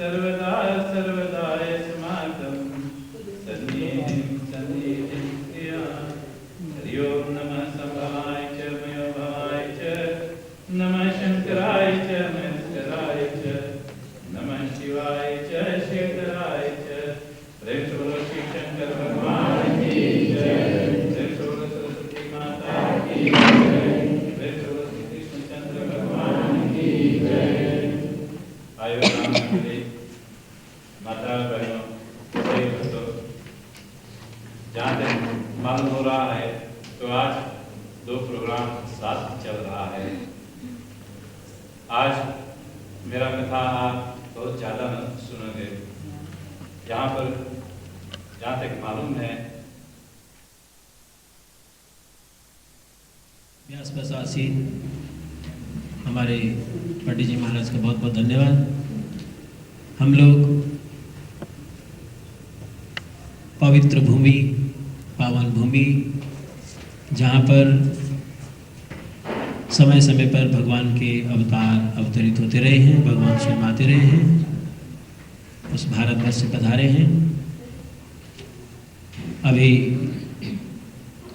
सर्वदा सर्वदायस्माकं सन्निधिं सन्निधिं कुर्यात्। हरि ओम नमः संभवाय च मयोभवाय च नमः शंकराय च महेश्वराय च नमः शिवाय च शेखराय च। प्रेम से बोलो शिव शंकर भगवान की जय। प्रेम से बोलो सरस्वती माता की जय। प्रेम से बोलो श्री कृष्णचंद्र भगवान की जय। आयो राम मंदिर माता बहनों भाई भक्तों, जहाँ तक मालूम हो रहा है तो आज 2 प्रोग्राम साथ चल रहा है। आज मेरा कथा आप बहुत ज़्यादा सुनोगे। यहाँ पर जहाँ तक मालूम है व्यास प्रशासी हमारे पंडित जी महाराज का बहुत बहुत धन्यवाद। हम लोग पवित्र भूमि, पावन भूमि, जहाँ पर समय समय पर भगवान के अवतार अवतरित होते रहे हैं, भगवान शर्माते रहे हैं, उस भारतवर्ष से पधारे हैं। अभी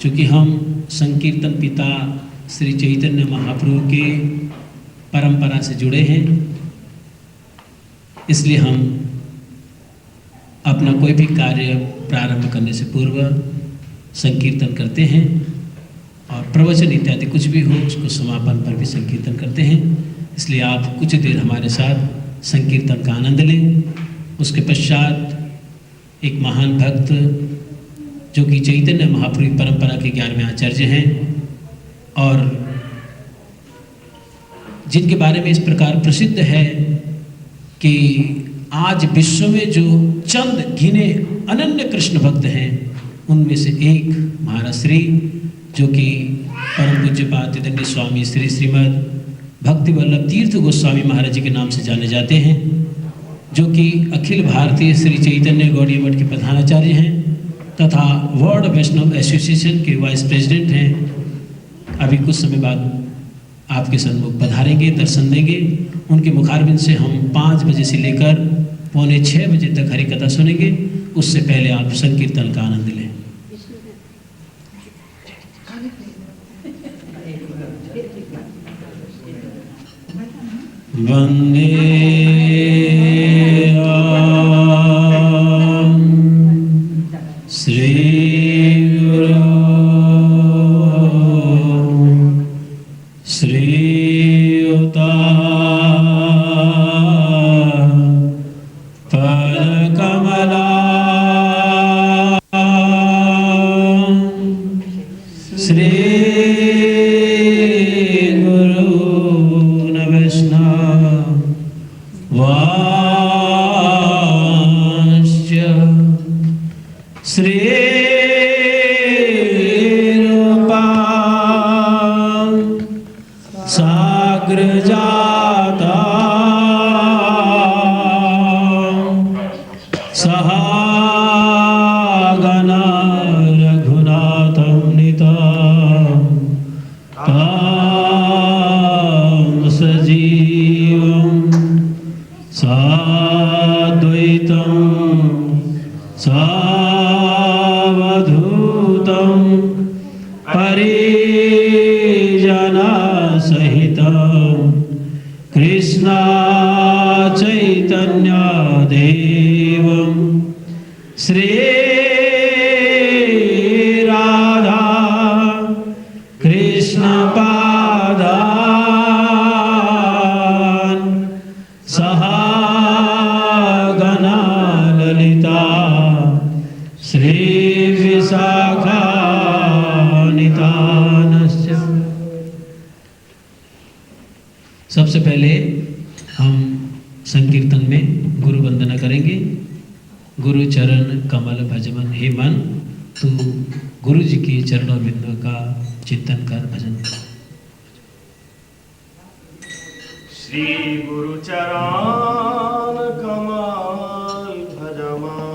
चूँकि हम संकीर्तन पिता श्री चैतन्य महाप्रभु के परंपरा से जुड़े हैं, इसलिए हम अपना कोई भी कार्य प्रारंभ करने से पूर्व संकीर्तन करते हैं और प्रवचन इत्यादि कुछ भी हो उसको समापन पर भी संकीर्तन करते हैं। इसलिए आप कुछ देर हमारे साथ संकीर्तन का आनंद लें। उसके पश्चात एक महान भक्त जो कि चैतन्य महाप्रभु परंपरा के 11वें आचार्य हैं और जिनके बारे में इस प्रकार प्रसिद्ध है कि आज विश्व में जो चंद गिने अनन्य कृष्ण भक्त हैं उनमें से एक महाराज श्री जो कि परम पूज्यपाद चैतन्य स्वामी श्री श्रीमद भक्ति वल्लभ तीर्थ गोस्वामी महाराज जी के नाम से जाने जाते हैं, जो कि अखिल भारतीय श्री चैतन्य गौड़ीय मठ के प्रधानाचार्य हैं तथा वर्ल्ड वैष्णव एसोसिएशन के वाइस प्रेसिडेंट हैं। अभी कुछ समय बाद आपके सन्मुख पधारेंगे, दर्शन देंगे। उनके मुखारबिंद से हम 5 बजे से लेकर 5:45 बजे तक हरि कथा सुनेंगे। उससे पहले आप संकीर्तन का आनंद लें। वंदे श्री गुरु श्रीयुता पदकमला श्री गुरु वैष्णव वांश्च श्री साग्र जाता सहागना रघुनाथं नितं तं सजीवं साद्वैतं सावधूतं परिजना सहितं कृष्णा चैतन्य देवं श्री राधा कृष्ण पादान सहागना ललिता श्री विशाखानितानस्य। सबसे पहले हम संकीर्तन में गुरु वंदना करेंगे। गुरु चरण कमल भजमन हे मन, तू गुरु जी के चरणों बिंदु का चिंतन कर, भजन कर। श्री गुरु चरण कमल भजमन,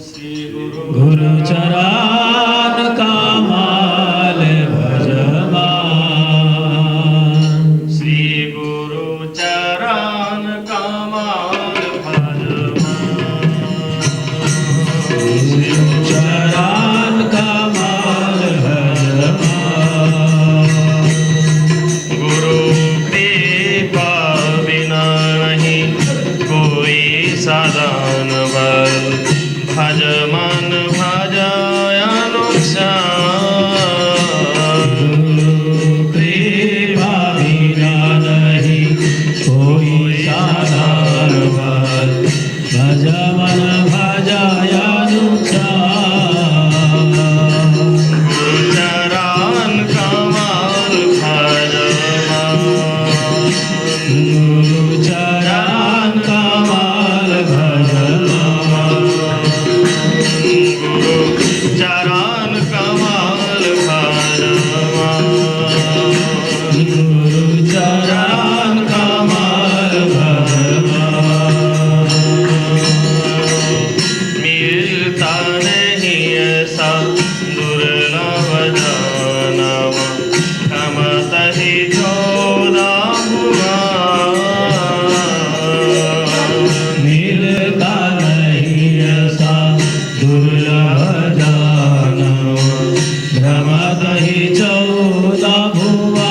श्री गुरु चरण कमल भजमन, श्री गुरु चरण सदान बल भज मन भजयानुक्षान कृपा बिना नहीं कोई साधार बल भज मन भजयानुक्षान गुरुचरण कमल भजमान गुरुचरण कमल भजमान गुरुचरण कमल भजमान गुरुचरण कमल भजमान मिलता नहीं ऐसा दुर्लभ जानव कमत ही 14 भुवन मिलता नहीं ऐसा दुर्लभ जानव भ्रमत ही 14 भुवन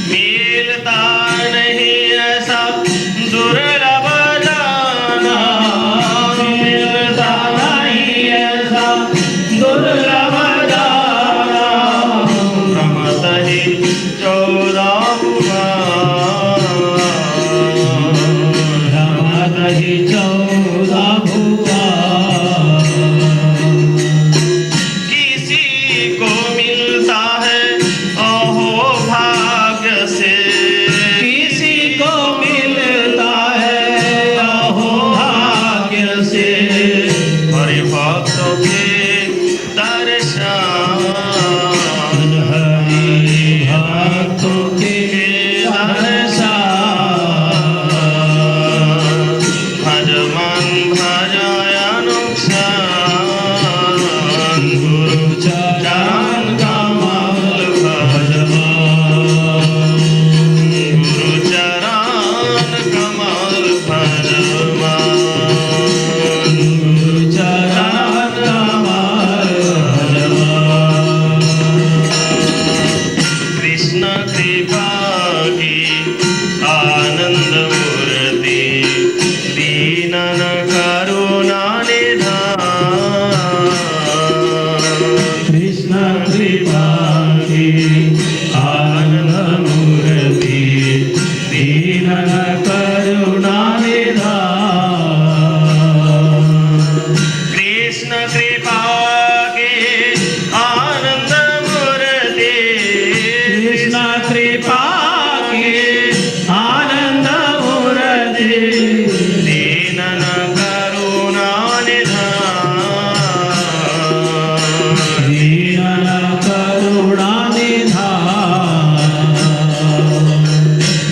मिलता नहीं ऐसा दुर्लभ जानव मिलता नहीं ऐसा दुर्लभ जानव भ्रमत ही 14 भुवन भ्रमत ही 14 भुवन किसी को मिलता है अहो भाग्य से किसी को मिलता है अहो भाग्य से हरिभक्तों के दर्शन हरि भक्तों के दर्शन भज मन भजयानुक्षान गुरुचरण कमल भजमान गुरुचरण कमल भजमान गुरुचरण कमल भजमान कृष्ण कृपा की आनंद मूर्ति दीनन करुणा निधान कृष्ण कृपा की आनंद मूर्ति दीनन करुणा निधान कृष्ण कृपा की आनंद मूर्ति कृष्ण कृपा की आनंद मूर्ति दीनन करुणा निधान दीनन करुणा निधान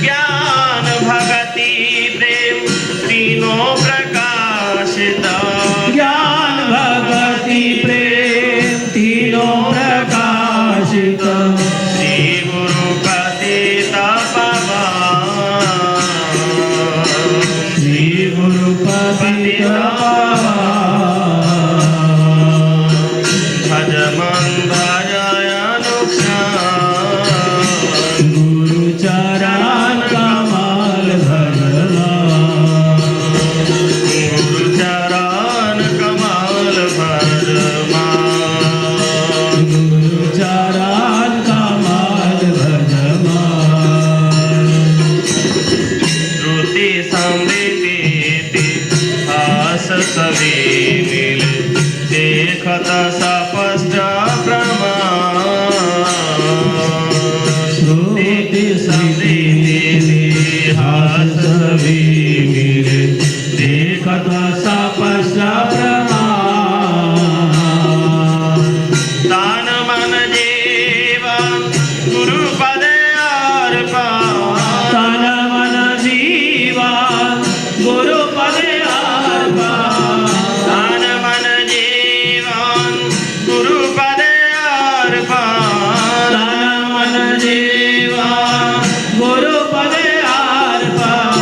ज्ञान भक्ति प्रेम तीनों प्रकाशित ज्ञान भक्ति प्रेम तीनों प्रकाशित श्री गुरु कथित पवन श्री गुरुपति भज मन भजयानुक्षान गुरुचरण कमल भजमान गुरुचरण कमल भजमान गुरुचरण कमल भजमान श्रुति समृद्धि हास सभी मिल देखत सपष्ट प्रमाण श्रुति समृद्धि हास सभी मिले देखत सपष्ट प्रमाण तान मन जीवन गुरु पद अर्पण तन मन जीवन गुरु पद अर्पण तान मन जीवन गुरु पद अर्पण तन मन जीवन गुरु पद अर्पण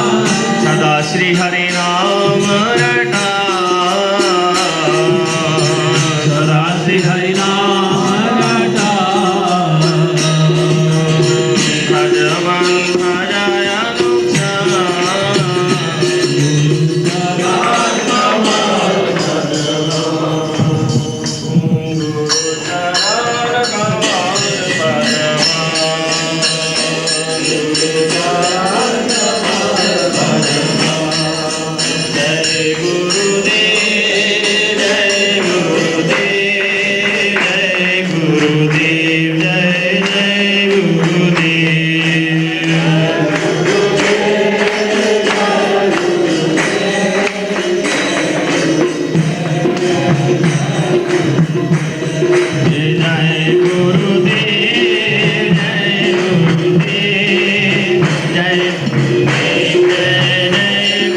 जय गुरुदेव जय जय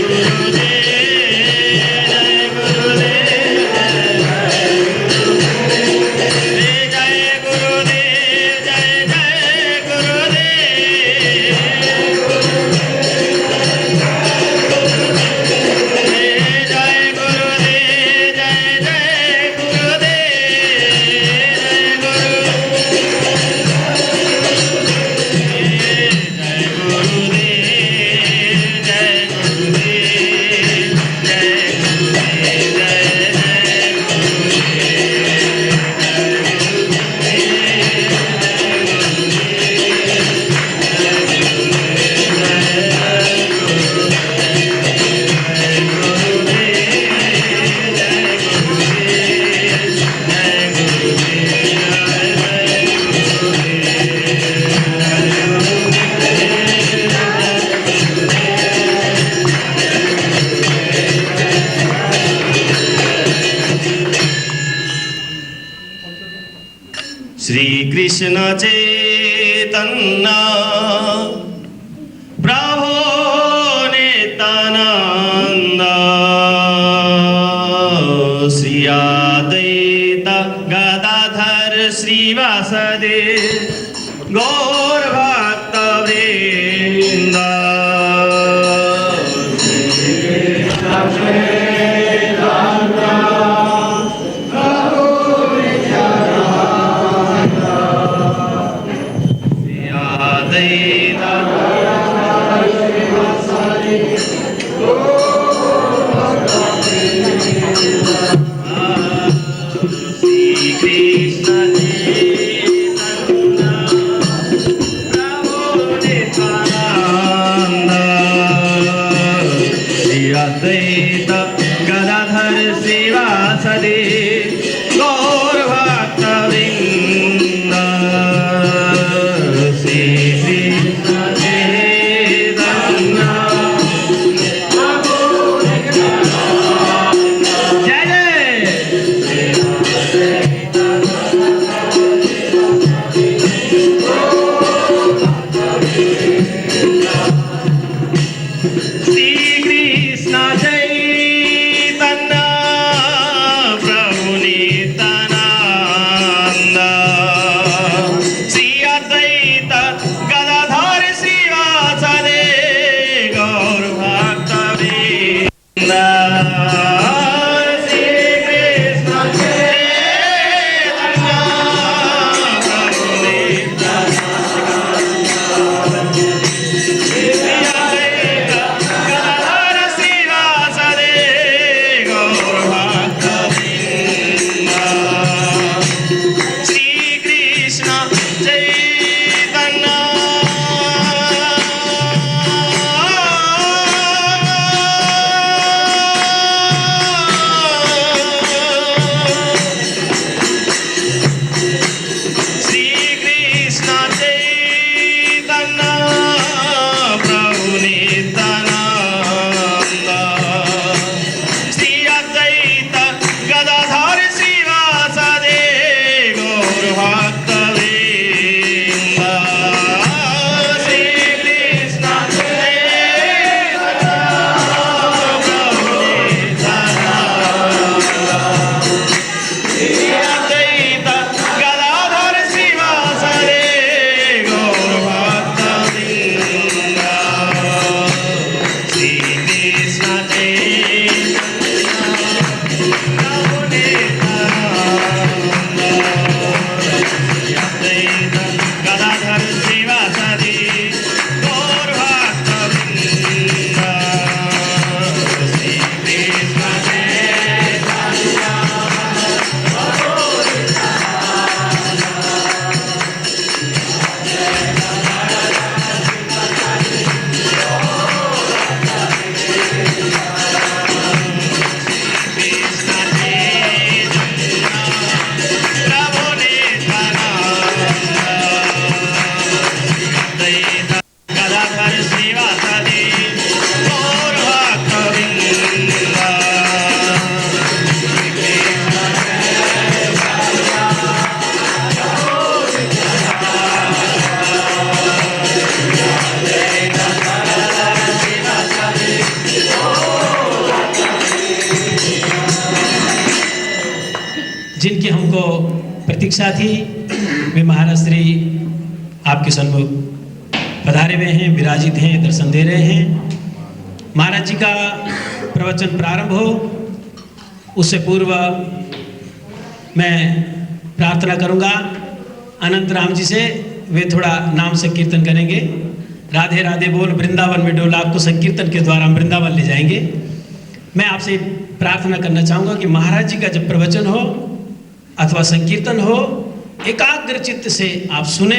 गुरुदेव जय गुरुदेव जय गुरुदेव जय जय गुरुदेव जय गुरुदेव जय गुरुदेव जय जय श्री कृष्ण चैतन्य प्रभु नित्यानंद श्री अद्वैत गदाधर श्रीवासदि गौर भक्त वृंद अद्वैत गदाधर श्रीवासदि गौर भक्त वृंद श्री कृष्ण चैतन्य जय जय श्री कृष्ण चैतन्य प्रतीक्षा थी, वे महाराज श्री आपके सन्मुख पधारे हुए हैं, विराजित हैं, दर्शन दे रहे हैं। महाराज जी का प्रवचन प्रारंभ हो उससे पूर्व मैं प्रार्थना करूंगा अनंत राम जी से, वे थोड़ा नाम संकीर्तन करेंगे। राधे राधे बोल वृंदावन में डोल, आपको संकीर्तन के द्वारा हम वृंदावन ले जाएंगे। मैं आपसे प्रार्थना करना चाहूँगा कि महाराज जी का जब प्रवचन हो अथवा संकीर्तन हो, एकाग्र चित्त से आप सुने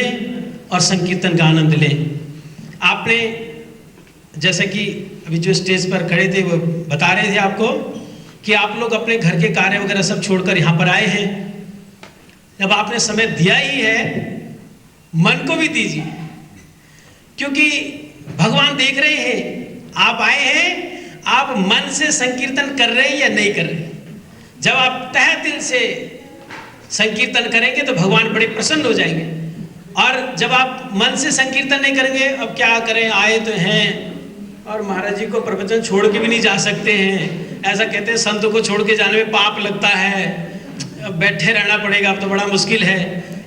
और संकीर्तन का आनंद लें। आपने जैसे कि अभी जो स्टेज पर खड़े थे वो बता रहे थे आपको कि आप लोग अपने घर के कार्य वगैरह सब छोड़कर यहाँ पर आए हैं। जब आपने समय दिया ही है, मन को भी दीजिए, क्योंकि भगवान देख रहे हैं आप आए हैं, आप मन से संकीर्तन कर रहे हैं या नहीं कर रहे। जब आप तहे दिल से संकीर्तन करेंगे तो भगवान बड़े प्रसन्न हो जाएंगे, और जब आप मन से संकीर्तन नहीं करेंगे, अब क्या करें, आए तो हैं और महाराज जी को प्रवचन छोड़ के भी नहीं जा सकते हैं, ऐसा कहते हैं संतों को छोड़ के जाने में पाप लगता है, अब बैठे रहना पड़ेगा, अब तो बड़ा मुश्किल है।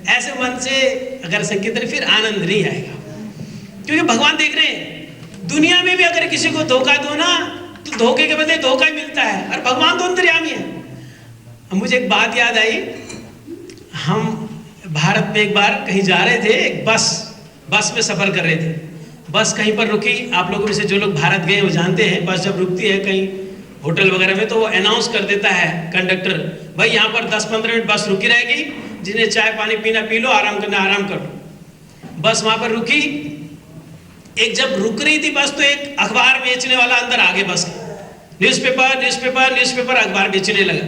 ऐसे मन से अगर संकीर्तन, फिर आनंद नहीं आएगा, क्योंकि भगवान देख रहे हैं। दुनिया में भी अगर किसी को धोखा दो ना, तो धोखे के बदले धोखा ही मिलता है, और भगवान तो अंतर्यामी है। मुझे एक बात याद आई, हम भारत में एक बार कहीं जा रहे थे, एक बस में सफर कर रहे थे। बस कहीं पर रुकी, आप लोगों में से जो लोग भारत गए वो जानते हैं, बस जब रुकती है कहीं होटल वगैरह में तो वो अनाउंस कर देता है कंडक्टर, भाई यहाँ पर 10-15 मिनट बस रुकी रहेगी, जिन्हें चाय पानी पीना पी लो, आराम करना आराम करो। बस वहां पर रुकी। एक जब रुक रही थी बस, तो एक अखबार बेचने वाला अंदर आगे बस न्यूज़पेपर अखबार बेचने लगा।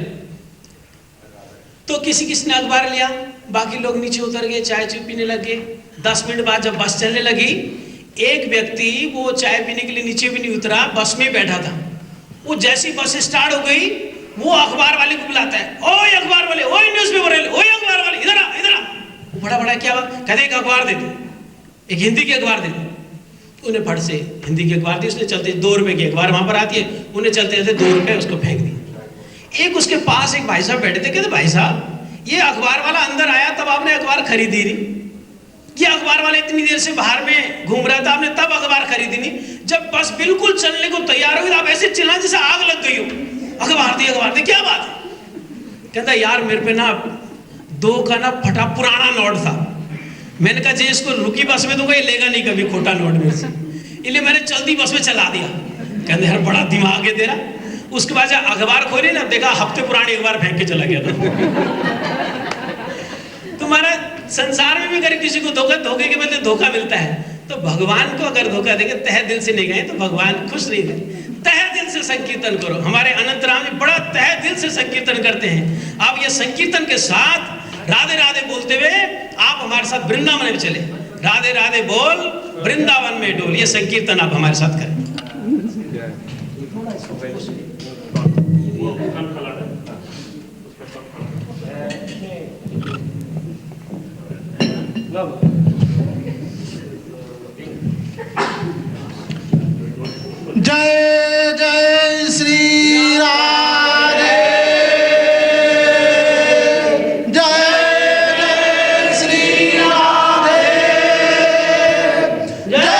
तो किसी ने अखबार लिया, बाकी लोग नीचे उतर गए, चाय पीने लगे। 10 मिनट बाद जब बस चलने लगी, एक व्यक्ति वो चाय पीने के लिए नीचे भी नहीं उतरा, बस में बैठा था। वो जैसी बस स्टार्ट हो गई, वो अखबार वाले को बुलाता है, ओए अखबार वाले, ओए न्यूज़पेपर वाले, ओए अखबार वाले, इधर आ इधर आ। वो बड़ा क्या बात, कहते एक अखबार दे दो, एक हिंदी की अखबार दे दो। उन्हें फट से हिंदी की अखबार दी, उसने चलते 2 रुपए की अखबार वहां पर आती है, उन्हें चलते चलते 2 रुपए उसको फेंक दी। एक उसके पास एक भाई साहब बैठे थे, कहते भाई साहब ये अखबार वाला अंदर आया तब आपने अखबार खरीदी नहीं, ये अखबार वाला इतनी देर से बाहर में घूम रहा था, आपने तब अखबार खरीदी नहीं, जब बस बिल्कुल चलने को तैयार हुई आप ऐसे चिल्ला जैसे आग लग गई हो, अखबार दी, क्या बात है। कहता यार मेरे पे ना 2 का ना फटा पुराना नोट था, मैंने कहा जी इसको रुकी बस में दूंगा, ये लेगा नहीं कभी खोटा नोट मेरे से, इसलिए मैंने चलती बस में चला दिया। कहते यार बड़ा दिमाग है तेरा। उसके बाद जब अखबार खोली ना, देखा हफ्ते पुरानी अखबार फेंक के चला गया था। तुम्हारा संसार में भी अगर किसी को धोखे के बदले धोखा मिलता है, तो भगवान को अगर धोखा देंगे, तहे दिल से नहीं गए तो भगवान खुश नहीं गए। तहे दिल से संकीर्तन करो। हमारे अनंत राम जी बड़ा तहे दिल से संकीर्तन करते हैं। आप ये संकीर्तन के साथ राधे राधे बोलते हुए आप हमारे साथ वृंदावन में चले। राधे राधे बोल वृंदावन में डोल, ये संकीर्तन आप हमारे साथ करें। जय जय श्री राधे, जय जय श्री राधे, जय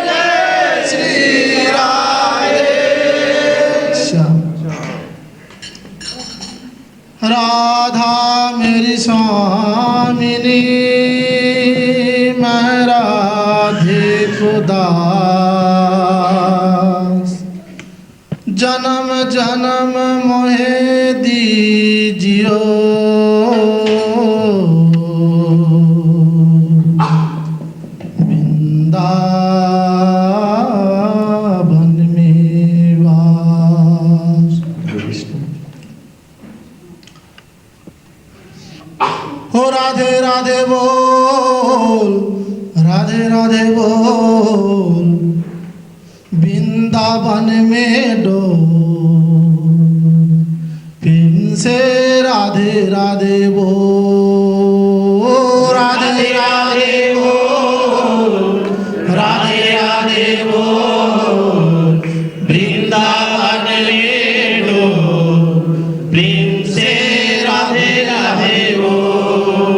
जय श्री राधे। राधा मेरी स्वामिनी, मैं राधे खुदा, जन्म जन्म मोहे दीजियो, वृंदावन में वास। हो राधे राधे बोल, राधे राधे बोल, वृंदावन में डोल, फिर से राधे राधे बोल, राधे राधे बोल, राधे राधे बोल, वृंदावन में डोल, फिर से राधे राधे बोल।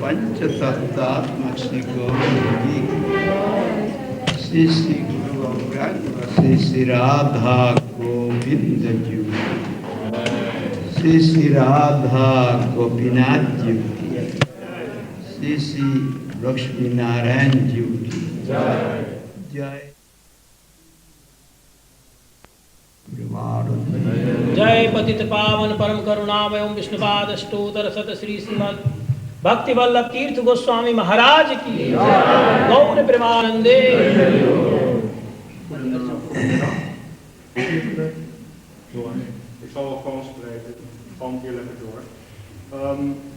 पंचतत्वात्मक श्री गोविंद की श्री श्री गुरु अंगद श्री श्री राधा गोविंद जी श्री श्री राधा गोपीनाथ जी श्री श्री लक्ष्मी नारायण जी जय जय पतित पावन परम करुणामय विष्णुपाद अष्टोत्तर शत श्री श्रीमद भक्ति वल्लभ तीर्थ गोस्वामी महाराज की गौर प्रेमानंदे। Ik zal wel gewoon spreken, gewoon hier lekker door.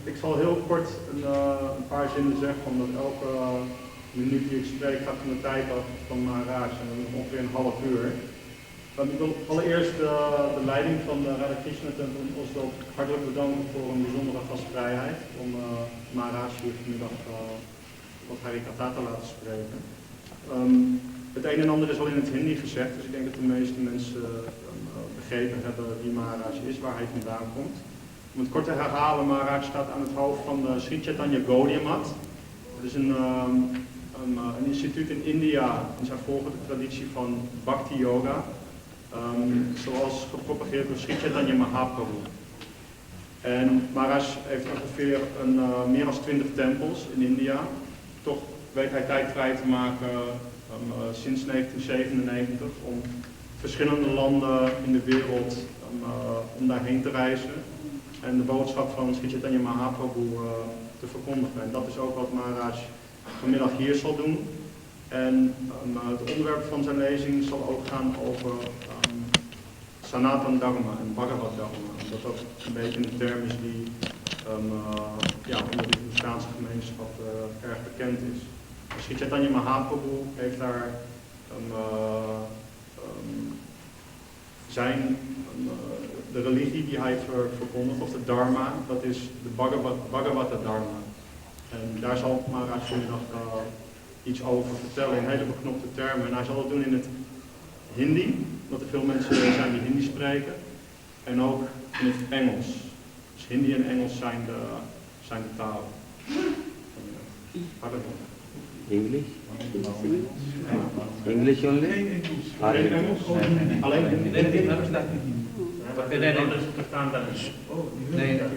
Ik zal heel kort een paar zinnen zeggen, omdat elke minuut die ik spreek gaat van de tijd af van Maharaj en dan ongeveer een half uur. Ik wil allereerst de leiding van de Radha Krishna Tempel in Oslo hartelijk bedanken voor een bijzondere gastvrijheid om Maharaj hier vanmiddag wat Harikatha te laten spreken. Het een en ander is al in het Hindi gezegd, dus ik denk dat de meeste mensen begrepen hebben wie Maharaj is, waar hij vandaan komt. Om het kort te herhalen, Maharaj staat aan het hoofd van de Sri Chaitanya Gaudiya Math. Dat is een instituut in India en zij volgen de traditie van Bhakti Yoga. Zoals gepropageerd door Sri Chaitanya Mahaprabhu. En Maharaj heeft ongeveer meer dan 20 tempels in India. Toch weet hij tijd vrij te maken sinds 1997 om verschillende landen in de wereld om daarheen te reizen. En de boodschap van Sri Chaitanya Mahaprabhu te verkondigen. En dat is ook wat Maharaj vanmiddag hier zal doen. En het onderwerp van zijn lezing zal ook gaan over Sanatan Dharma en Bhagavad Dharma. Dat ook een beetje een term is die onder de Hindoestaanse gemeenschap erg bekend is. Sri Chaitanya Mahaprabhu heeft daar de religie die hij verkondigt, of de Dharma, dat is de Bhagavata Dharma. En daar zal Maharaj vanmiddag iets over vertellen in hele beknopte termen. En hij zal het doen in het Hindi, omdat er veel mensen zijn die Hindi spreken. En ook in het Engels. Dus Hindi en Engels zijn de talen. English? English only? Alleen Engels? Alleen Hindi? Nee, ik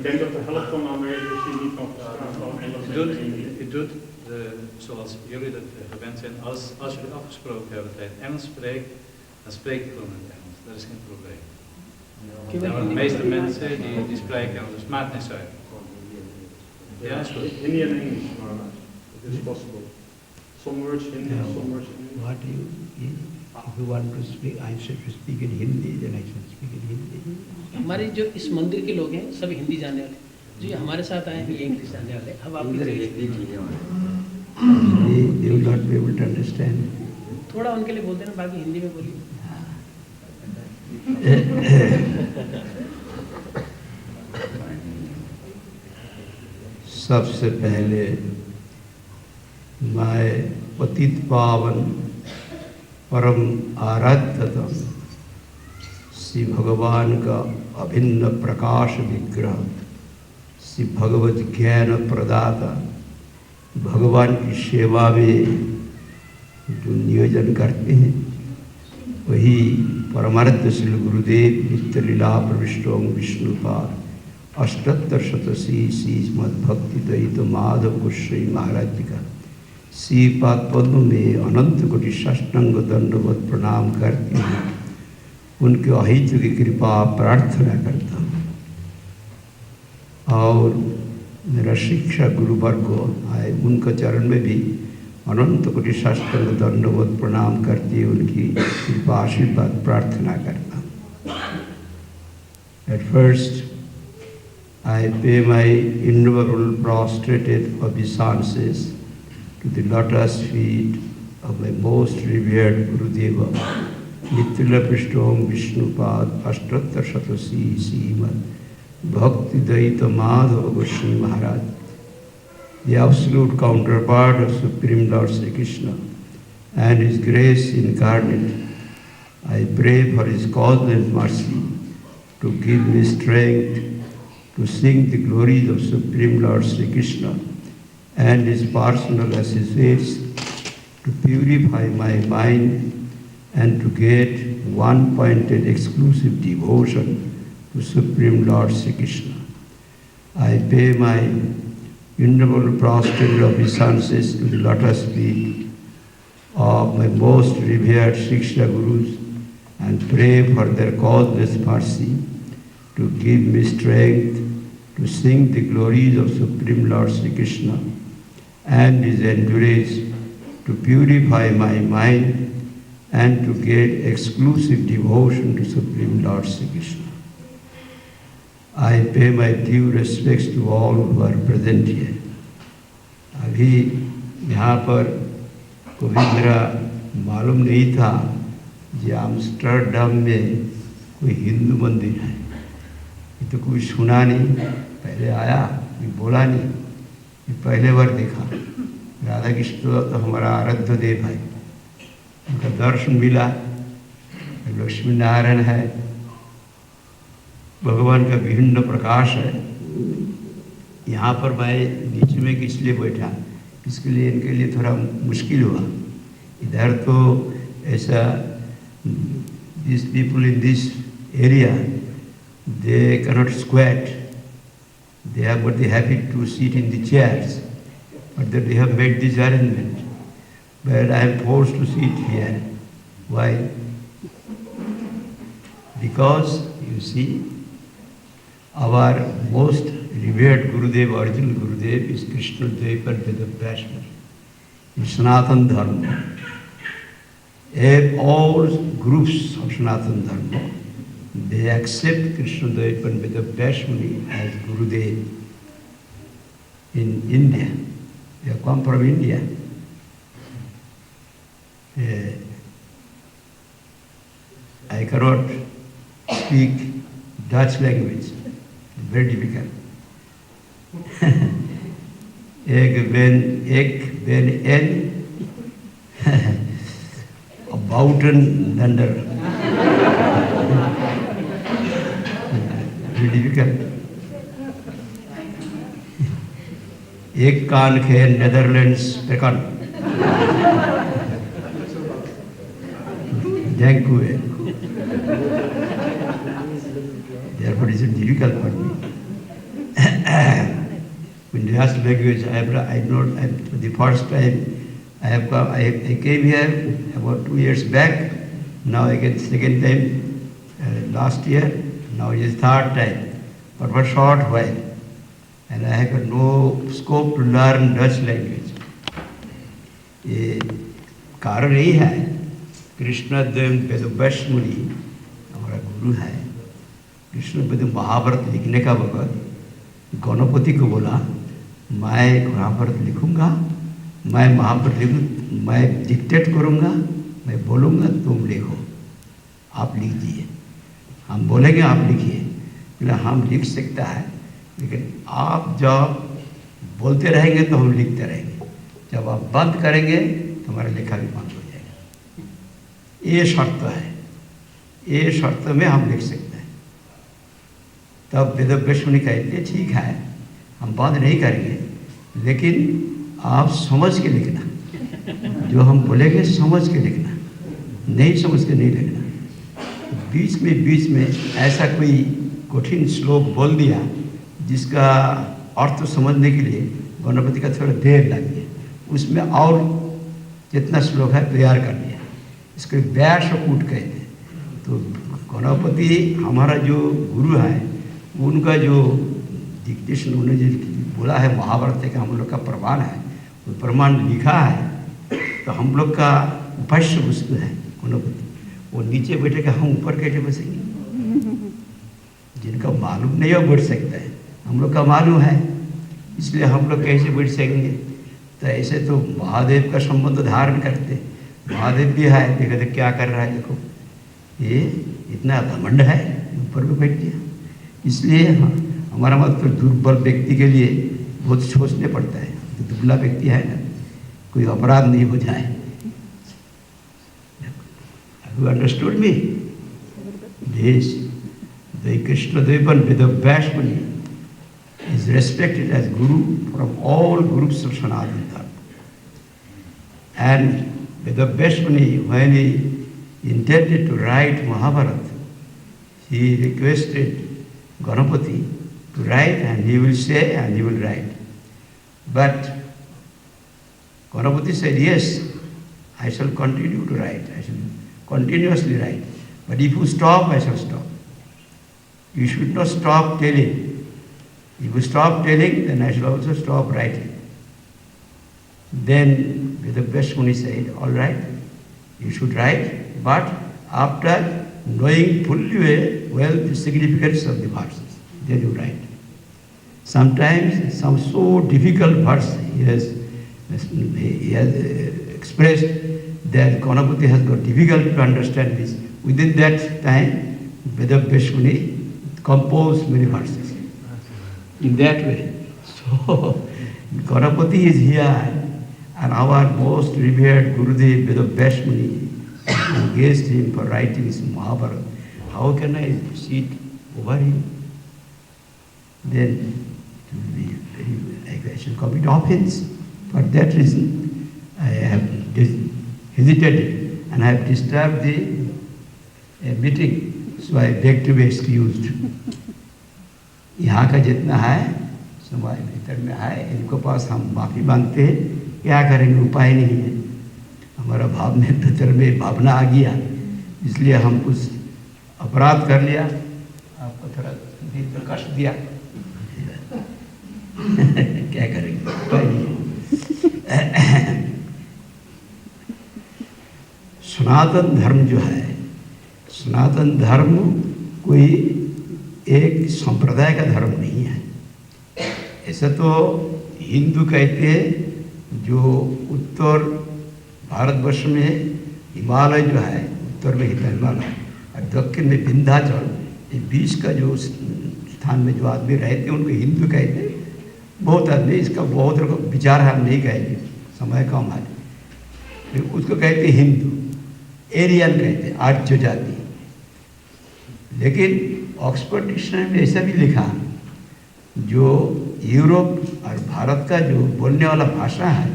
denk dat de helft van de Amerika's hier niet kan verstaan. je doet zoals jullie dat gewend zijn. Als jullie afgesproken hebben dat hij het Engels spreekt, dan spreek je gewoon in het Engels. Dat is geen probleem. Ja, want de meeste mensen die spreken Engels, dus maakt niet uit. Ja, is goed. Hindi en Engels, maar it is possible. Some words Hindi, some words English. What do you, if you want to speak, I should speak in Hindi, then I should speak in Hindi. हमारे जो इस मंदिर के लोग हैं सब हिंदी जानने वाले, जो ये हमारे साथ आए हैं ये इंग्लिश जानने वाले। अब आप They will not be able to understand. थोड़ा उनके लिए बोलते हैं, बाकी हिंदी में बोलिए। सबसे पहले मैं पतित पावन परम आराध्यतम श्री भगवान का अभिन्न प्रकाश विग्रह, श्री भगवत ज्ञान प्रदाता, भगवान की सेवा में जो नियोजन करते हैं वही परमार्थ श्री गुरुदेव नित्य लीला प्रविष्टों विष्णुपाद अष्टोत्तर शतसी श्रीमद् भक्ति दयित माधव गोस्वामी महाराज जी का श्रीपाद पद्म में अनंत कोटि साष्टांग दंडवत प्रणाम करती हूँ। उनके अहित की कृपा प्रार्थना करता हूँ और मेरा शिक्षा गुरुवर्ग आए उनका चरण में भी अनंत कोटि साष्टांग दंडवत प्रणाम करती उनकी कृपा आशीर्वाद प्रार्थना करता हूँ। At first, I pay my innumerable prostrated obeisances to the lotus feet of my most revered Gurudeva, Nityala Prishtom Vishnupad Ashtottar Shatasi Srimad Bhakti Daita Madhava Goswami Maharaj, the absolute counterpart of Supreme Lord Sri Krishna and His grace incarnate. I pray for His causeless mercy to give me strength to sing the glories of Supreme Lord Sri Krishna and His personal associates, to purify my mind and to get one-pointed exclusive devotion to Supreme Lord Sri Krishna. I pay my innumerable prostrated obeisances to the lotus feet of my most revered Shiksha Gurus and pray for their causeless mercy to give me strength to sing the glories of Supreme Lord Sri Krishna and His endurance, to purify my mind and to get exclusive devotion to Supreme Lord Sri Krishna. I pay my due respects to all who are present here. अभी यहाँ पर कभी मेरा मालूम नहीं था कि आम्स्टरडम में कोई हिंदू मंदिर है। ये तो कोई सुना नहीं, पहले आया कोई बोला नहीं, ये पहले बार देखा। राधा कृष्ण तो हमारा आराध्य देव है, उनका दर्शन मिला। लक्ष्मी नारायण है, भगवान का विभिन्न प्रकाश है। यहाँ पर मैं नीचे में इसलिए बैठा, इसके लिए इनके लिए थोड़ा मुश्किल हुआ। इधर तो ऐसा these people in this area, they cannot squat. They are but happy to sit in the chairs, but they have made this arrangement. But I am forced to sit here. Why? Because, you see, our most revered Gurudev, original Gurudev, is Krishna Deva Vedabhyasma in Sanatana Dharma. All groups of Sanatana Dharma, they accept Krishna Deva Vedabhyasma as Gurudev. In India, they come from India. I cannot speak Dutch language, very difficult. Ik ben en buitenlander. Very difficult. Ik kan geen Netherlands spreken. Thank you. Therefore, it is difficult for me. In the last language, the first time I came here about 2 years back. Now again, second time last year. Now it is third time, but for a short while. And I have no scope to learn Dutch language. ये कारण यही है, कृष्ण देव वेदव्यास मुनि हमारा गुरु है। कृष्ण वेद महाभारत लिखने का वक्त गणपति को बोला, मैं महाभारत लिखूंगा, मैं महाभारत लिखूँ, मैं डिक्टेट करूंगा, मैं बोलूंगा, तुम लिखो, आप लिख दिए। हम बोलेंगे आप लिखिए, बोले हम लिख सकता है, लेकिन आप जब बोलते रहेंगे तो हम लिखते रहेंगे, जब आप बंद करेंगे तो हमारा लिखा भी बंद हो जाएगा। ये शर्त है, ये शर्त में हम लिख सकते हैं। तब वेदव्यास मुनि कहते हैं ठीक है, हम बंद नहीं करेंगे, लेकिन आप समझ के लिखना, जो हम बोलेंगे समझ के लिखना, नहीं समझ के नहीं लिखना। बीच में ऐसा कोई कठिन श्लोक बोल दिया जिसका अर्थ समझने के लिए गणपति का थोड़ा देर लग गया, उसमें और जितना श्लोक है तैयार कर दिया, इसको व्यास कूट कहते हैं। तो गणपति हमारा जो गुरु है, उनका जो डिक्टेशन उन्होंने जो बोला है महाभारत का हम लोग का प्रमाण है, वो प्रमाण लिखा है, तो हम लोग का भाष्य पुस्तक है गणपति। वो नीचे बैठेगा, हम ऊपर कैसे बसेंगे? जिनका मालूम नहीं है बैठ सकता है, हम लोग का मालूम है, इसलिए हम लोग कैसे बैठ सकेंगे? तो ऐसे तो महादेव का संबंध धारण करते, महादेव भी है, देखो तो क्या कर रहा है, देखो ये इतना घमंड है, ऊपर भी बैठ गया। इसलिए हमारा मत तो दुर्बल व्यक्ति के लिए बहुत सोचने पड़ता है, तो दुबला व्यक्ति है ना, कोई अपराध नहीं हो जाए। You understood me? This, the Krishna Devan Vedavyas Muni is respected as Guru from all groups of Sanatana Dharma. And Vedavyas Muni, when he intended to write Mahabharata, he requested Ganapati to write, and he will say and he will write. But Ganapati said, yes, I shall continue to write, I shall continuously write. But if you stop, I shall stop. You should not stop telling. If you stop telling, then I shall also stop writing. Then Vedavyas Muni said, all right, you should write, but after knowing fully well the significance of the verses, then you write. Sometimes some so difficult verse he has expressed that Ganapati has got difficult to understand this. Within that time, Vedavyas Muni composed many verses. In that way. So, Ganapati is here, and our most revered Gurudev Vedavyas Muni engaged him for writing his Mahabharata. How can I sit over him? Then it will be very, I shall commit offense. For that reason, I have hesitated and I have disturbed the meeting, so I beg to be excused. यहाँ का जितना है समाज भीतर में है, इनको पास हम माफ़ी मांगते हैं, क्या करेंगे, उपाय नहीं है। हमारा भाव में भीतर में भावना आ गया, इसलिए हम कुछ अपराध कर लिया, आपको थोड़ा भीतर कष्ट दिया। क्या करेंगे, उपाय नहीं है। सनातन धर्म जो है, सनातन धर्म कोई एक संप्रदाय का धर्म नहीं है। ऐसा तो हिंदू कहते हैं, जो उत्तर भारतवर्ष में हिमालय जो है, उत्तर में हिमालय और दक्षिण में विंध्याचल, ये बीच का जो स्थान में जो आदमी रहते हैं उनको हिंदू कहते हैं। बहुत आदमी इसका बहुत विचार हम नहीं कहेंगे, समय कम है, उसको कहते हैं हिंदू, एरियन कहते हैं, आर्य जाति। लेकिन ऑक्सफोर्ड डिक्शनरी में ऐसा भी लिखा, जो यूरोप और भारत का जो बोलने वाला भाषा है,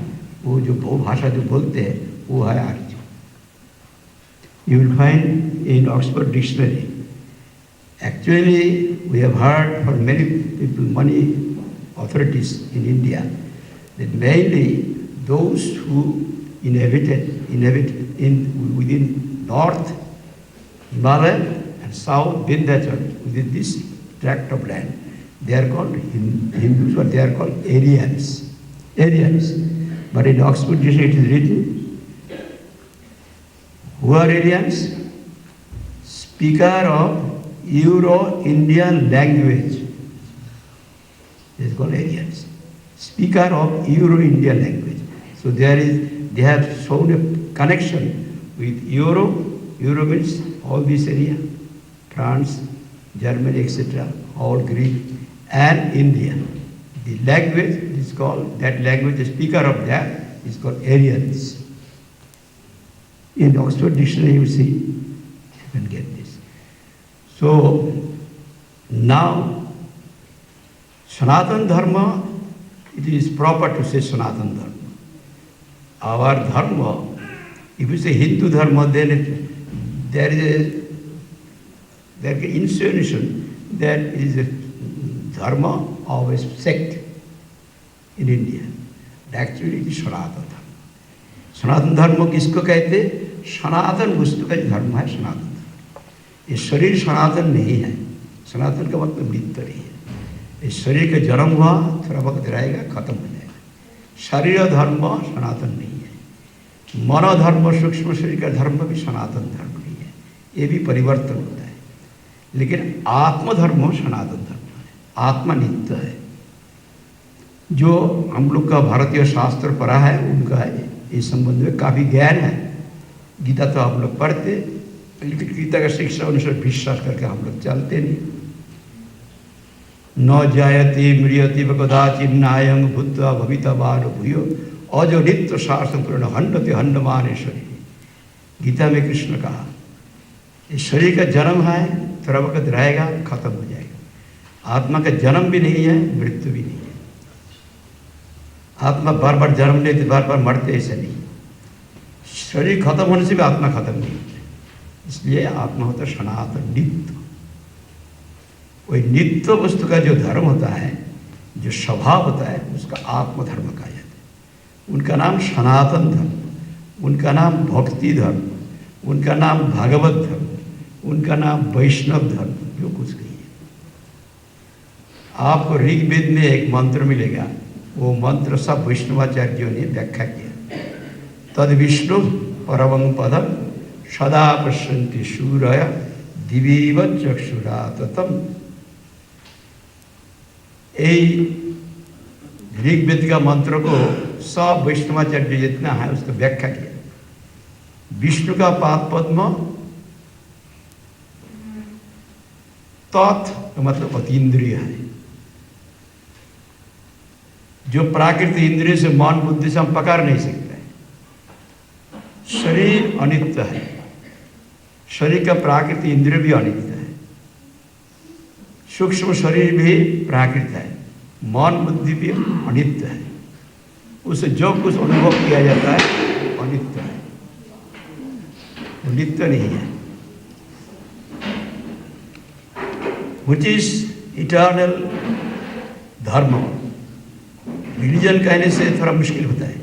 वो जो बहुभाषा जो बोलते हैं, वो है आर्य। You will find in Oxford dictionary. Actually, we have heard from many people, many authorities in India, that mainly those who inhabit within North Himalaya and South Vindhyachal, within this tract of land, they are called Hindus, or they are called Aryans. Aryans. But in Oxford Dictionary it is written, who are Aryans? Speaker of Euro-Indian language. It is called Aryans. Speaker of Euro-Indian language. So they have shown a connection with Europe. Europe means all this area, France, Germany, etc., all Greek, and India. The language is called, that language, the speaker of that is called Aryans. In Oxford Dictionary, you see, you can get this. So now, Sanatana Dharma, it is proper to say Sanatana Dharma. Our Dharma, if you say Hindu Dharma, then there is an insinuation that is a Dharma of a sect in India. But actually, it is Sanatana Dharma. सनातन धर्म किसको कहते? सनातन वस्तु का धर्म है सनातन धर्म। ये शरीर सनातन नहीं है, सनातन का मतलब नित्य नहीं है। इस शरीर का जन्म हुआ, थोड़ा वक्त रहेगा, खत्म हो जाएगा। शरीर धर्म सनातन नहीं है। मनोधर्म, सूक्ष्म शरीर का धर्म भी सनातन धर्म नहीं है, ये भी परिवर्तन होता है। लेकिन आत्मधर्म सनातन धर्म है, आत्मा नित्य है। जो हम लोग का भारतीय शास्त्र पढ़ा है, उनका है इस संबंध में काफ़ी ज्ञान है। गीता तो हम लोग पढ़ते, लेकिन गीता का शिक्षा अनुसार विश्वास करके हम लोग चलते नहीं। न जायते म्रियते कदाचित् नायं भूत्वा भवितव्यो भूयो अजो नित्य शास्त्र पूर्ण हंडते हंडमाने शरीर। गीता में कृष्ण कहा, इस शरीर का जन्म है, थोड़ा वक्त रहेगा, खत्म हो जाएगा। आत्मा का जन्म भी नहीं है, मृत्यु भी नहीं है। आत्मा बार बार जन्म लेते, बार बार मरते, ऐसा नहीं। शरीर खत्म होने से भी आत्मा खत्म नहीं होता, इसलिए आत्मा होता है सनातन नित्य। कोई नित्य वस्तु का जो धर्म होता है, जो स्वभाव होता है, उसका आत्मधर्म कहा जाता है। उनका नाम सनातन धर्म, उनका नाम भक्ति धर्म, उनका नाम भागवत धर्म, उनका नाम वैष्णव धर्म, जो कुछ नहीं है। आपको ऋग्वेद में एक मंत्र मिलेगा, वो मंत्र सब वैष्णवाचार्यों ने व्याख्या किया। तद विष्णु परमं पदम सदा पश्यन्ति सूरय दिवीव चक्षुराततम। ऋग्वेद का मंत्र को सब वैष्णवाचार्य जितना है उसको व्याख्या किया। विष्णु का पाद पद्म तत् मतलब अतीन्द्रिय है, जो प्राकृतिक इंद्रिय से मन बुद्धि से हम पकड़ नहीं सकते। शरीर अनित्य है, शरीर का प्राकृतिक इंद्रिय भी अनित्य है, सूक्ष्म शरीर भी प्राकृत है, मन बुद्धि भी अनित्य है। उसे जो कुछ अनुभव किया जाता है अनित्य है, वो नित्य नहीं है। Which is eternal dharma. Religion कहने से थोड़ा मुश्किल होता है।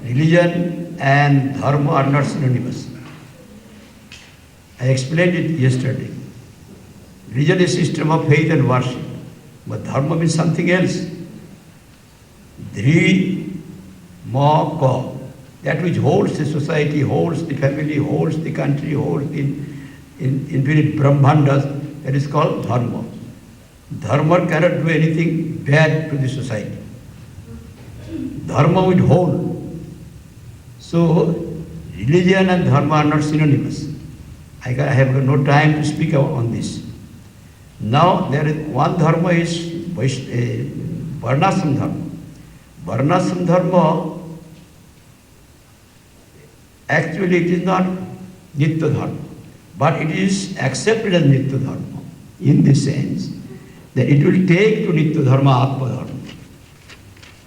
Religion and dharma are not synonymous. I explained it yesterday. Religion is system of faith and worship, but dharma means something else. Dhri ma ka, that which holds the society, holds the family, holds the country, holds the infinite brahmandas, that is called dharma. Dharma cannot do anything bad to the society. Dharma will hold. So, religion and dharma are not synonymous. I have no time to speak on this. Now, there is one dharma is varnashram dharma. Varnashram dharma, actually it is not nitya dharma, but it is accepted as nitya dharma in the sense that it will take to nitya dharma, atma dharma.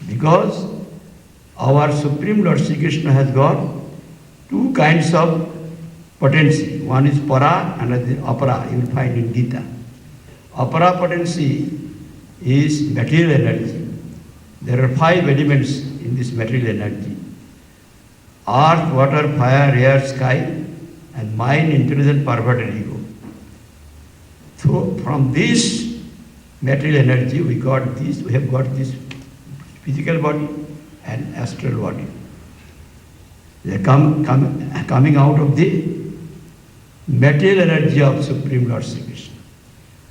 Because our Supreme Lord Sri Krishna has got two kinds of potency. One is para and another is apara. You will find in Gita. Apara potency is material energy. There are 5 elements in this material energy: earth, water, fire, air, sky, and mind, intelligent, perverted ego. So from this material energy we have got this physical body and astral body. They are coming out of the material energy of Supreme Lord Sri Krishna.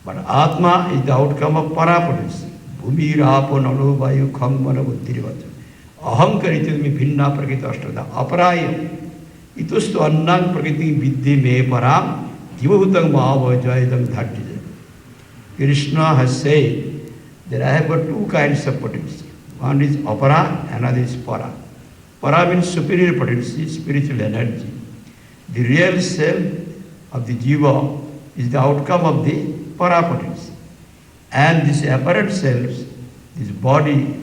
But Atma is the outcome of para potency. Bhumi, rapo, nalo, vayu, kham, mana, buddhirivata. Aham karitami bhinna prakita ashtada. Aparayam. Itustu annang prakriti viddhi me param. Jivahutang mahavajayadam dharjaya. Krishna has said that I have got 2 kinds of potency. One is apara, another is para. Para means superior potency, spiritual energy. The real self of the jiva is the outcome of the parapatics. And this apparent selves, this body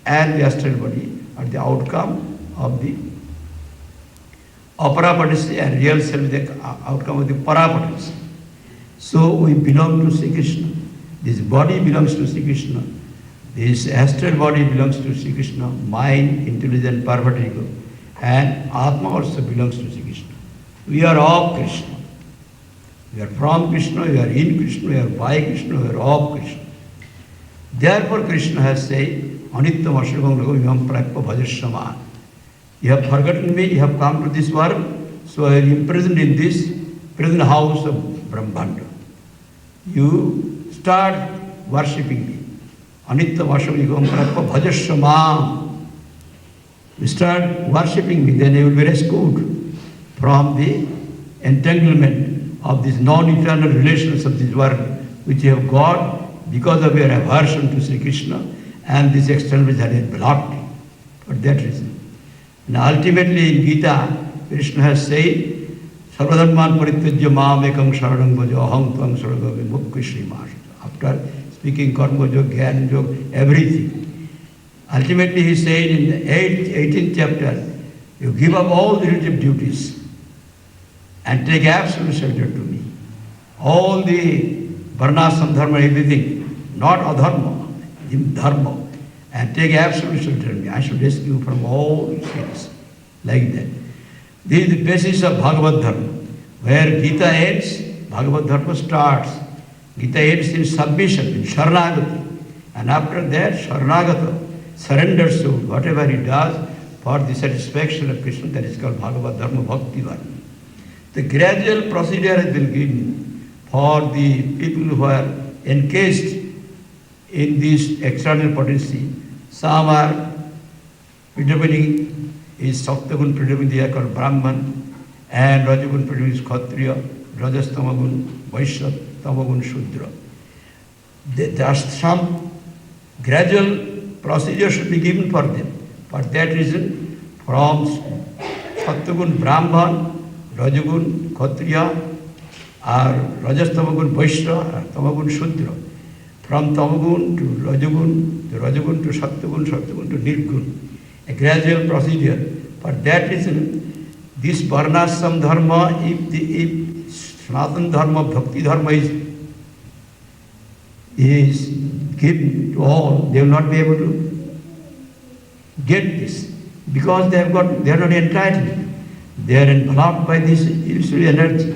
and the astral body, are the outcome of the aparapatis, and real self is the outcome of the parapatis. So we belong to Sri Krishna. This body belongs to Sri Krishna. This astral body belongs to Sri Krishna. Mind, intelligent, perfect ego. And Atma also belongs to Sri Krishna. We are of Krishna. We are from Krishna, we are in Krishna, we are by Krishna, we are of Krishna. Therefore Krishna has said, Anittam Ashokam Raghavimam Prapya Bhajasyaman. You have forgotten me, you have come to this world, so I am imprisoned in this prison house of Brahmanda. You start worshipping me. Anittam Ashokam Prapya Bhajasyaman. You start worshipping me, then you will be rescued from the entanglement of these non-eternal relations of this world, which you have got because of your aversion to Sri Krishna and this external which had been blocked for that reason. And ultimately in Gita, Krishna has said, Sarvadharman Parityajya Mam Ekam Sharanam Bhaja Aham Tvam Sarvabhi Mukhi Srimas. After speaking Karma Yoga, Gyan Yoga, everything. Ultimately he said in the 18th chapter, you give up all the relative duties and take absolute shelter to me. All the varnasam dharma, everything, not adharma, dharma, and take absolute shelter to me. I should rescue you from all sins. Like that. This is the basis of Bhagavad Dharma. Where Gita ends, Bhagavad Dharma starts. Gita ends in submission, in Sharanagati. And after that, Sharanagata surrenders to whatever he does for the satisfaction of Krishna. That is called Bhagavad Dharma Bhakti Dharma. The gradual procedure has been given for the people who are encased in this external potency. Some are predominating is Saptagun predominating, they are called Brahman, and Rajagun predominating is Kshatriya, Rajas Tamagun Vaishya, Tamagun Shudra. There are some gradual procedure should be given for them. For that reason, from Saptagun Brahman, Rajagun, Kshatriya, or Rajastamagun Vaishya, or Tamagun Shudra. From Tamagun to Rajagun to Saptagun to Nirgun. A gradual procedure. For that reason, this Varnasam Dharma, if Sanatana Dharma, Bhakti Dharma is given to all, they will not be able to get this. Because they are not entitled. They are enveloped by this illusory energy.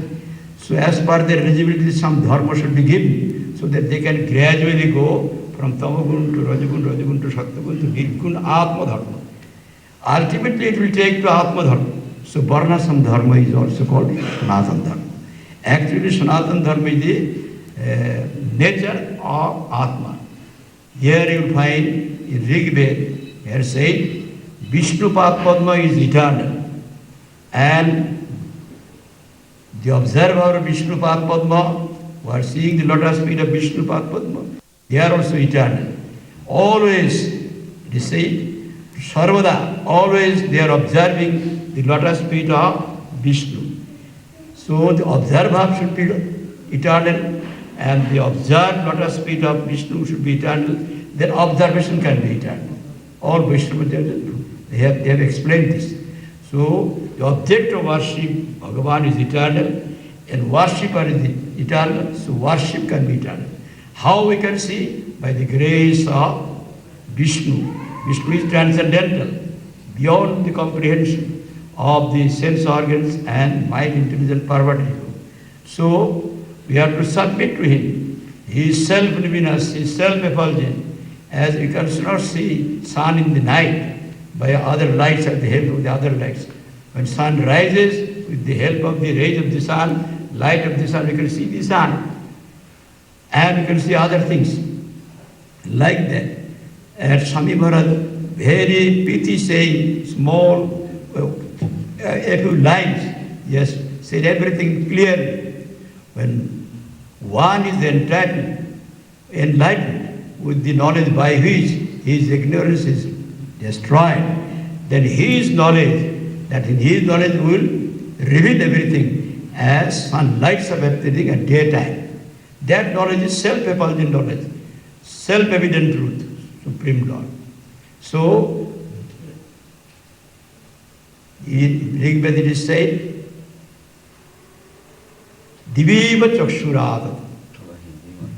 So as per their eligibility, some dharma should be given so that they can gradually go from Tamagun to Rajagun to Sattvagun to Nirgun Atma Dharma. Ultimately it will take to Atma Dharma. So Varnasam Dharma is also called Sanatana Dharma. Actually Sanatana Dharma is the nature of Atma. Here you will find in Rig Veda, here said, Vishnu Padma is eternal. And the observer of Vishnu Padma, who are seeing the lotus feet of Vishnu Padma, they are also eternal. Always, it is said, Sarvada, always they are observing the lotus feet of Vishnu. So the observer should be eternal, and the observed lotus feet of Vishnu should be eternal. Then observation can be eternal. All Vishnu, they have explained this. So the object of worship, Bhagavan, is eternal, and worshipper is eternal, so worship can be eternal. How we can see? By the grace of Vishnu. Vishnu is transcendental, beyond the comprehension of the sense organs and mind, intelligent, perverted ego. So we have to submit to him. He is self-luminous, he is self-effulgent, as you cannot see sun in the night by other lights at the help of the other lights. When sun rises, with the help of the rays of the sun, light of the sun, we can see the sun. And we can see other things. Like that. At Swami Maharaj, very pithy saying, small, a few lines, yes, said everything clearly. When one is enlightened with the knowledge by which his ignorance is destroyed, then his knowledge, that in his knowledge will reveal everything as sun lights up everything at daytime. That knowledge is self-effulgent knowledge, self-evident truth, Supreme Lord. So, in Rig Veda it is said, Diviva Chakshurata.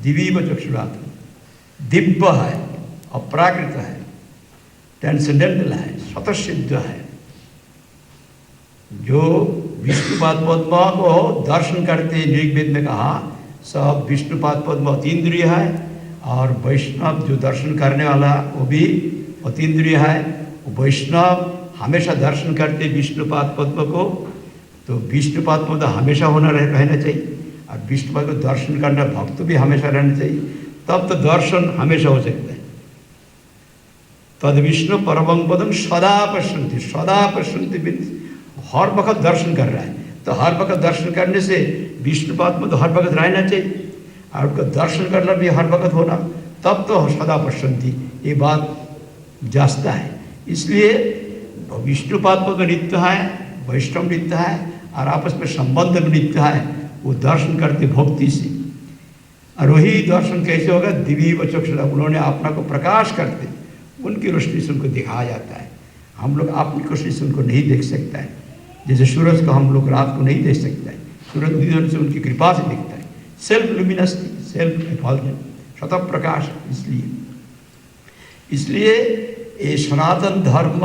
Diviva Chakshurata. Divya है, अप्राकृत है, transcendental है, स्वतः सिद्ध है। जो विष्णुपाद पद्म को दर्शन करते ऋग्वेद में कहा, सब विष्णुपाद पद्म अतीन्द्रिय है, और वैष्णव जो दर्शन करने वाला वो भी अतीन्द्रिय है। वैष्णव हमेशा दर्शन करते विष्णुपाद पद्म को, तो विष्णुपाद पद्म हमेशा रहना चाहिए, और विष्णुपाद को दर्शन करना भक्त भी हमेशा रहना चाहिए, तब तो दर्शन हमेशा हो सकता है। तद विष्णु परमं पदम सदा पश्यन्ति। सदा पश्यन्ति मीन्स हर वक्त दर्शन कर रहा है, तो हर वक्त दर्शन करने से विष्णुपाद में तो हर वक्त रहना चाहिए, और उसका दर्शन करना भी हर वक्त होना, तब तो सदा पश्यन्ति ये बात जाता है। इसलिए विष्णुपाद पद नित्य है, वैष्णव नित्य है, और आपस में संबंध भी नित्य है। वो दर्शन करते भक्ति से, और वही दर्शन कैसे होगा? दिव्य चक्षुरा, उन्होंने अपना को प्रकाश करते, उनकी रोशनी से उनको दिखाया जाता है। हम लोग अपनी रोशनी से उनको नहीं देख सकता है, जैसे सूरज को हम लोग रात को नहीं देख सकता है, सूरज उदय से उनकी कृपा से दिखता है। सेल्फ लुमिनसटी, सेल्फ एफल्जेंट, स्वतः प्रकाश। इसलिए ये सनातन धर्म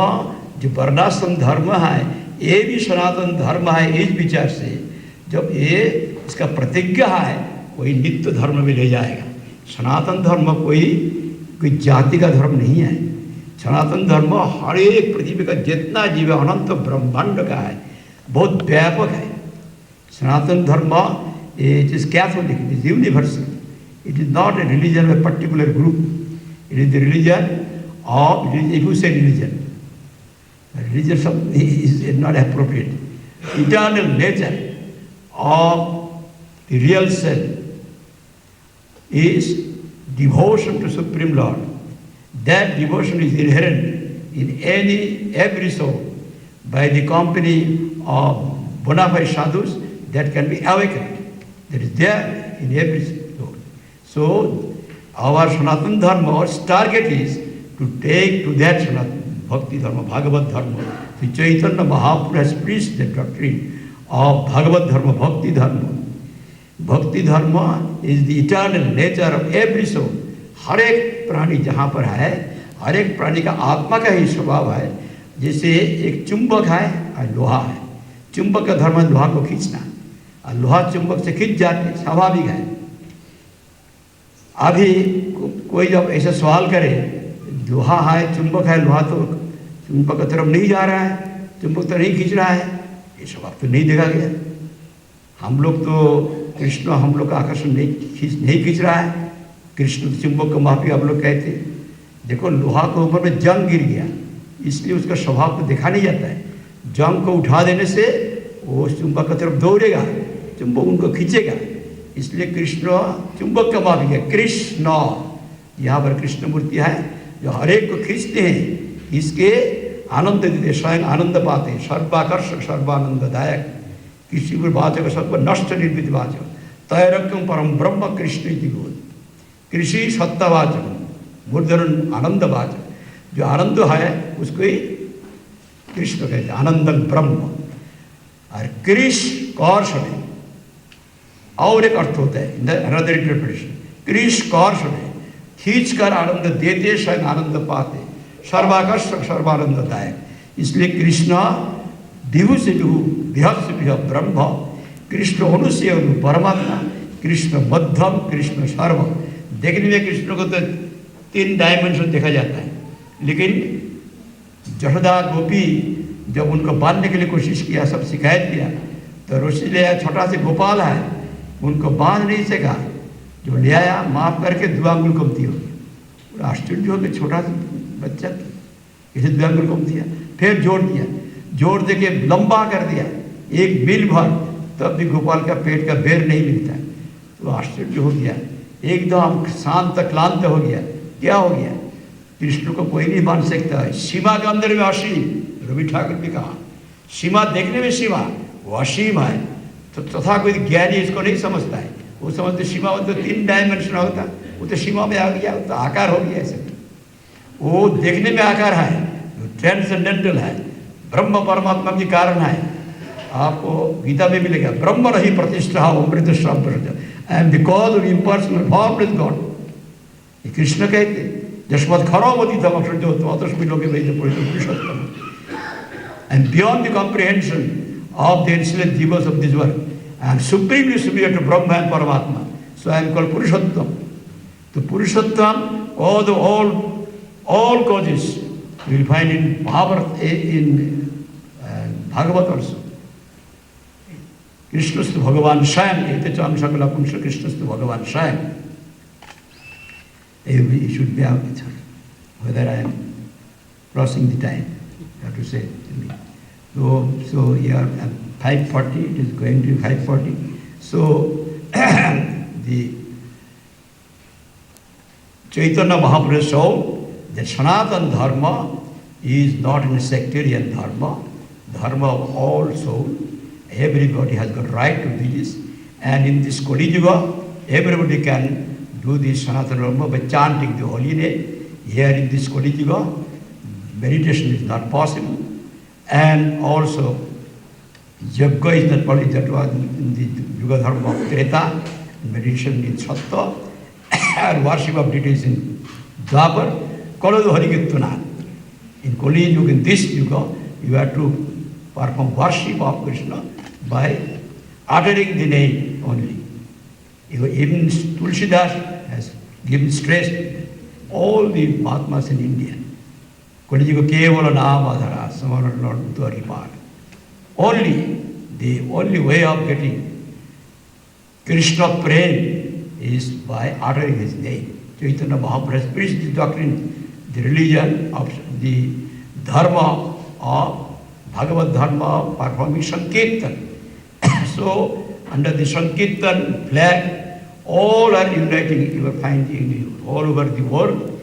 जो वर्णाश्रम धर्म है, ये भी सनातन धर्म है इस विचार से, जब ये इसका प्रतिज्ञा है कोई नित्य धर्म में ले जाएगा। सनातन धर्म कोई जाति का धर्म नहीं है। सनातन धर्म हर एक पृथ्वी का जितना जीव अनंत ब्रह्मांड का है, बहुत व्यापक है। Sanatana Dharma it is catholic, it is universal, it is not a religion of particular group, it is the religion of, if you say religion, religion is not appropriate. Eternal nature of the real self is devotion to Supreme Lord. That devotion is inherent in every soul by the company of bona fide sadhus that can be awakened. That is there in every soul. So our Sanatana Dharma, our target is to take to that Sanatana Bhakti Dharma, Bhagavad Dharma. The Chaitanya Mahaprabhu has preached the doctrine of Bhagavad Dharma, Bhakti Dharma. Bhakti Dharma is the eternal nature of every soul. हर एक प्राणी जहाँ पर है, हर एक प्राणी का आत्मा का ही स्वभाव है। जैसे एक चुंबक है और लोहा है, चुंबक का धर्म लोहा को खींचना, और लोहा चुंबक से खींच जाते, स्वाभाविक है। अभी कोई जब ऐसा सवाल करे, लोहा है चुंबक है, लोहा तो चुंबक की तरफ नहीं जा रहा है, चुंबक तो नहीं खींच रहा है, ये स्वभाव तो नहीं देखा गया। हम लोग तो कृष्ण हम लोग का आकर्षण नहीं खींच रहा है, कृष्ण चुंबक को माफी आप लोग कहते। देखो लोहा के ऊपर में जंग गिर गया, इसलिए उसका स्वभाव तो देखा नहीं जाता है। जंग को उठा देने से वो चुंबक की तरफ दौड़ेगा, चुंबक उनको खींचेगा। इसलिए कृष्ण चुंबक का माफी है। कृष्ण यहाँ पर कृष्ण मूर्ति है जो हर एक को खींचते हैं, इसके आनंद देते, स्वयं आनंद पाते, सर्वाकर्षक सर्वानंददायक, किसी को वाचक सर्व नष्ट निर्मित वाचक, तैरक्यम परम ब्रह्म कृष्ण बोध, कृषि सत्तावाचक, मूर्धन आनंद वाचक। जो आनंद है उसको ही कृष्ण कहते हैं, आनंदन ब्रह्म। और कृष कौर्षणे और एक अर्थ होता है, अनदर इंटरप्रिटेशन, कृष कौर्षणे खींच कर आनंद देते, स्वयं आनंद पाते, सर्वाकर्षक सर्वानंददायक। इसलिए कृष्ण विभु से विभु, बृहत् से बृहत् ब्रह्म, कृष्ण अणु से अणु परमात्मा, कृष्ण मध्यम, कृष्ण सर्व। देखने में कृष्ण को तो 3 डायमेंशन देखा जाता है, लेकिन जशोदा गोपी जब उनको बांधने के लिए कोशिश किया, सब शिकायत किया, तो ऋषि ले आया, छोटा से गोपाल है, उनको बांध नहीं सका, जो ले आया माफ करके 2 आंगुल कमती हो गई। आश्चर्य हो गया, छोटा सा बच्चा इसे 2 आंगुल कम दिया, फिर जोड़ दिया, जोड़ दे के लंबा कर दिया 1 मील भर, तब भी गोपाल का पेट का बेर नहीं मिलता। तो आश्चर्य हो गया, एकदम शांत क्लांत हो गया। क्या हो गया? कृष्ण को कोई नहीं मान सकता है, सीमा के अंदर में असीम। रवि ठाकुर भी कहा, सीमा देखने में सीमा, वो असीम है। तो तथा कोई ज्ञानी इसको नहीं समझता है, वो समझते सीमा तो 3 डायमेंशन होता, वो तो सीमा में आ गया, तो आकार हो गया ऐसे। वो देखने में आकार है, ट्रांसेंडेंटल है, ब्रह्म परमात्मा के कारण है। आपको गीता में मिलेगा, ब्रह्म रही प्रतिष्ठा अमृत श्रम and because of impersonal form is God. ये कृष्ण कहते जस्मत् खरोमतीतम अक्षरस्मिन् लोके पुरुषोत्तम। And beyond the comprehension of the enslaved jivas of this world, I am supremely superior to Brahma and Paramatma. So I am called Purushottam. The Purushottam, all causes you will find in Mahabharata, in Bhagavad also. Krishnastu Bhagavan Swayam, ete cham sakala punsha Krishnastu Bhagavan Swayam. You should be out with her. Whether I am crossing the time, you have to say to me. So you are at 5:40, it is going to be 5:40. So the Chaitanya Mahaprabhu showed that Sanatana Dharma is not in a sectarian dharma, dharma of all souls. Everybody has got right to do this. And in this Kali Yuga, everybody can do this Sanatana Dharma by chanting the holy name. Here in this Kali Yuga, meditation is not possible. And also, Yajna is not possible. That was in the Yuga Dharma of Treta, meditation in Sattva, and worship of deities in Dwapar, Kaladu Harikirtana. In Kali Yuga, in this Yuga, you have to perform worship of Krishna by uttering the name only. Even Tulsidas has given stress to all the Mahatmas in India. Kali Yuga Kevala Namadhara, Samara Lord Uttari. Only, the only way of getting Krishna Prem is by uttering his name. Chaitanya Mahaprabhu has preached the doctrine, the religion of the dharma of Bhagavad Dharma, performing Sankirtan. So, under the Sankirtan flag, all are uniting, you are finding all over the world.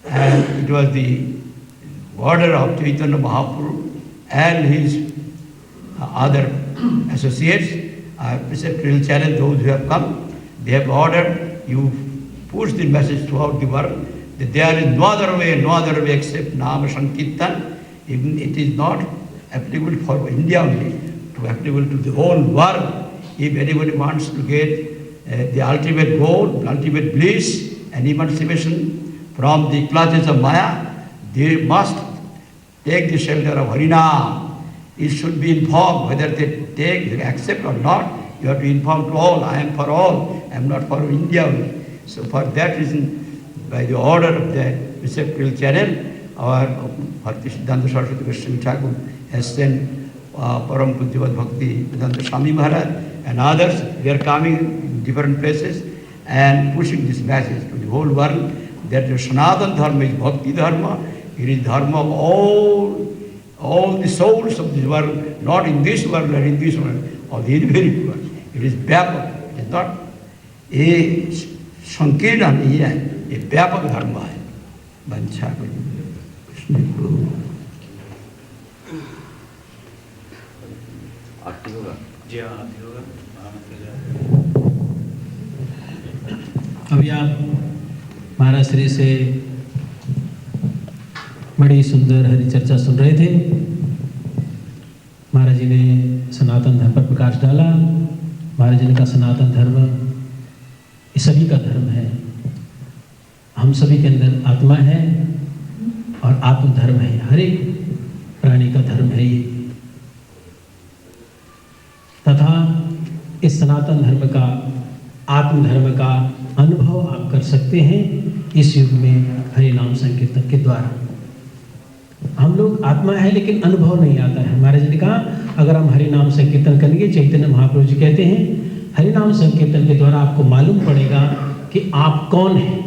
And it was the order of Chaitanya Mahaprabhu and his other associates. I will challenge those who have come. They have ordered, you push the message throughout the world that there is no other way except Nama Sankirtan. Even it is not applicable for India only, to applicable to the whole world. If anybody wants to get the ultimate goal, the ultimate bliss and emancipation from the clutches of Maya, they must take the shelter of Harinam. It should be informed whether they accept or not. You have to inform to all. I am for all. I am not for India only. So for that reason, by the order of the receptacle channel, our Bhakti Siddhanta Saraswati Goswami Thakur has sent Param Pujyavat Bhakti Vedanta Swami Maharaj and others. They are coming in different places and pushing this message to the whole world that the Sanatana Dharma is Bhakti Dharma. It is Dharma of all the souls of this world, not in this world or in this world, or the infinite world. It is Vyapak. It is not a Sankirtan, it is a Vyapak Dharma. Vancha Krishna Guru. अभी आप महाराज श्री से बड़ी सुंदर हरि चर्चा सुन रहे थे। महाराज जी ने सनातन धर्म पर प्रकाश डाला। महाराज जी ने कहा सनातन धर्म ये सभी का धर्म है, हम सभी के अंदर आत्मा है और आत्म धर्म है, हर एक प्राणी का धर्म है ये। तथा इस सनातन धर्म का, आत्म धर्म का अनुभव आप कर सकते हैं इस युग में हरि नाम संकीर्तन के द्वारा। हम लोग आत्मा है लेकिन अनुभव नहीं आता है। महाराज जी ने कहा अगर हम हरि नाम संकीर्तन करेंगे, चैतन्य महाप्रभु जी कहते हैं हरि नाम संकीर्तन के द्वारा आपको मालूम पड़ेगा कि आप कौन हैं,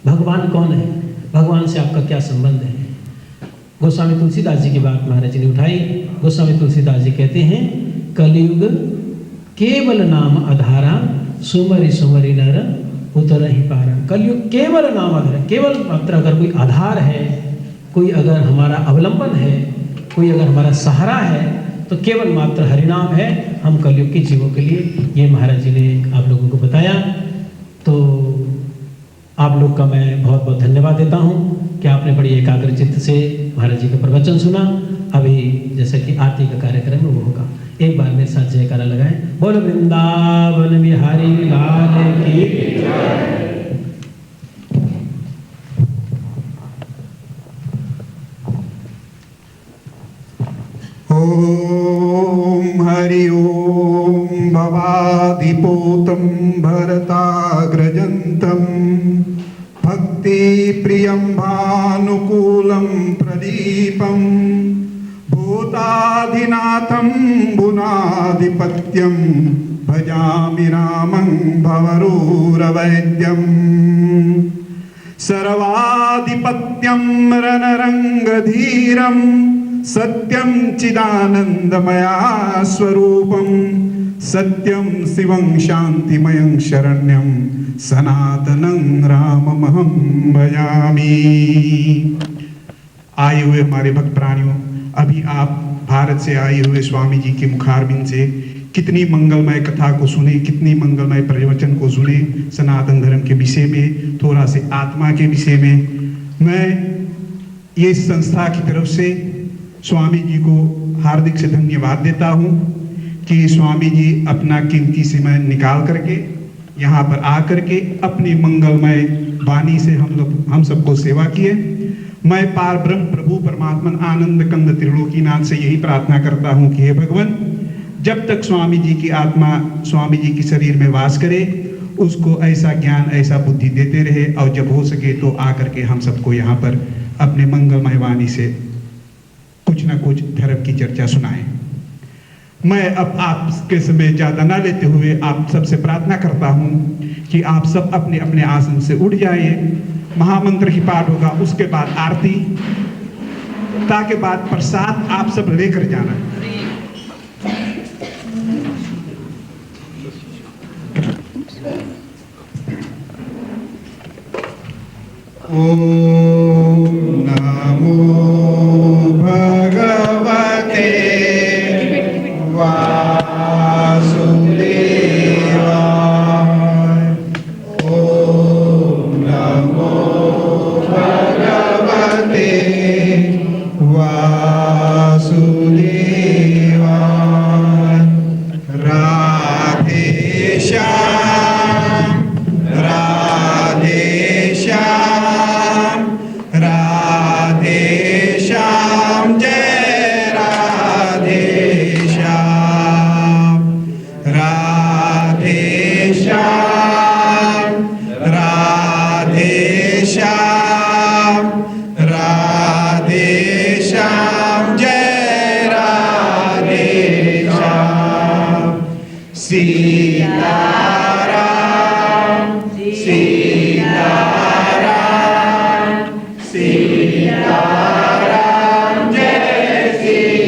भगवान कौन है, भगवान से आपका क्या संबंध है। गोस्वामी तुलसीदास जी की बात महाराज जी ने उठाई। गोस्वामी तुलसीदास जी कहते हैं कलयुग केवल नाम आधारा, सुमरि सुमरि नर उतर ही पारा। कलयुग केवल नाम आधार, केवल मात्र अगर कोई आधार है, कोई अगर हमारा अवलंबन है, कोई अगर हमारा सहारा है तो केवल मात्र हरिनाम है हम कलयुग के जीवों के लिए। ये महाराज जी ने आप लोगों को बताया। तो आप लोग का मैं बहुत बहुत धन्यवाद देता हूँ कि आपने बड़ी एकाग्र चित्त से महाराज जी का प्रवचन सुना। अभी जैसे कि आरती का कार्यक्रम है वो होगा। एक बार मेरे साथ जयकारा लगाएं। बोलो वृंदावन बिहारी लाल की। ॐ हरि ओं भवादिपूतं भरताग्रजन्तं भक्तिप्रियं भानुकूलं प्रदीपं भूताधिनाथं भुनाधिपत्यं भजामि रामं भवरूरवैद्यं सर्वाधिपत्यं रणरङ्गधीरं सत्यं चिदानन्दमया स्वरूपं सत्यं शिवं शान्तिमयं शरण्यं सनातनं राममहं भजामि। आए हुए हमारे भक्त प्राणियों, अभी आप भारत से आए हुए स्वामी जी के मुखारबिंद से कितनी मंगलमय कथा को सुने, कितनी मंगलमय प्रवचन को सुने सनातन धर्म के विषय में, थोड़ा से आत्मा के विषय में। मैं ये संस्था की तरफ से स्वामी जी को हार्दिक से धन्यवाद देता हूँ कि स्वामी जी अपना कीमती समय निकाल करके यहाँ पर आकर के अपनी मंगलमय वाणी से हम सबको सेवा किए। मैं पार ब्रह्म प्रभु परमात्मा आनंद कंद त्रिलोकीनाथ से यही प्रार्थना करता हूँ कि हे भगवान, जब तक स्वामी जी की आत्मा स्वामी जी के शरीर में वास करे, उसको ऐसा ज्ञान ऐसा बुद्धि देते रहे, और जब हो सके तो आकर के हम सबको यहाँ पर अपने मंगलमय वाणी से कुछ ना कुछ धर्म की चर्चा सुनाए। मैं अब आपके समय ज़्यादा ना लेते हुए आप सबसे प्रार्थना करता हूँ कि आप सब अपने अपने आसन से उठ जाइए। महामंत्र ही पाठ होगा, उसके बाद आरती, ताकि बाद प्रसाद आप सब लेकर जाना। ओम नमो भगवते वासुदेवाय। ओम नमो भगवते वासुदेवाय। राधे श्याम राधे श्याम राधे श्याम जय राधे श्याम राधे श्याम राधे श्याम राधे श्याम जय राधे श्याम। सीताराम सीताराम सीताराम जय सीताराम।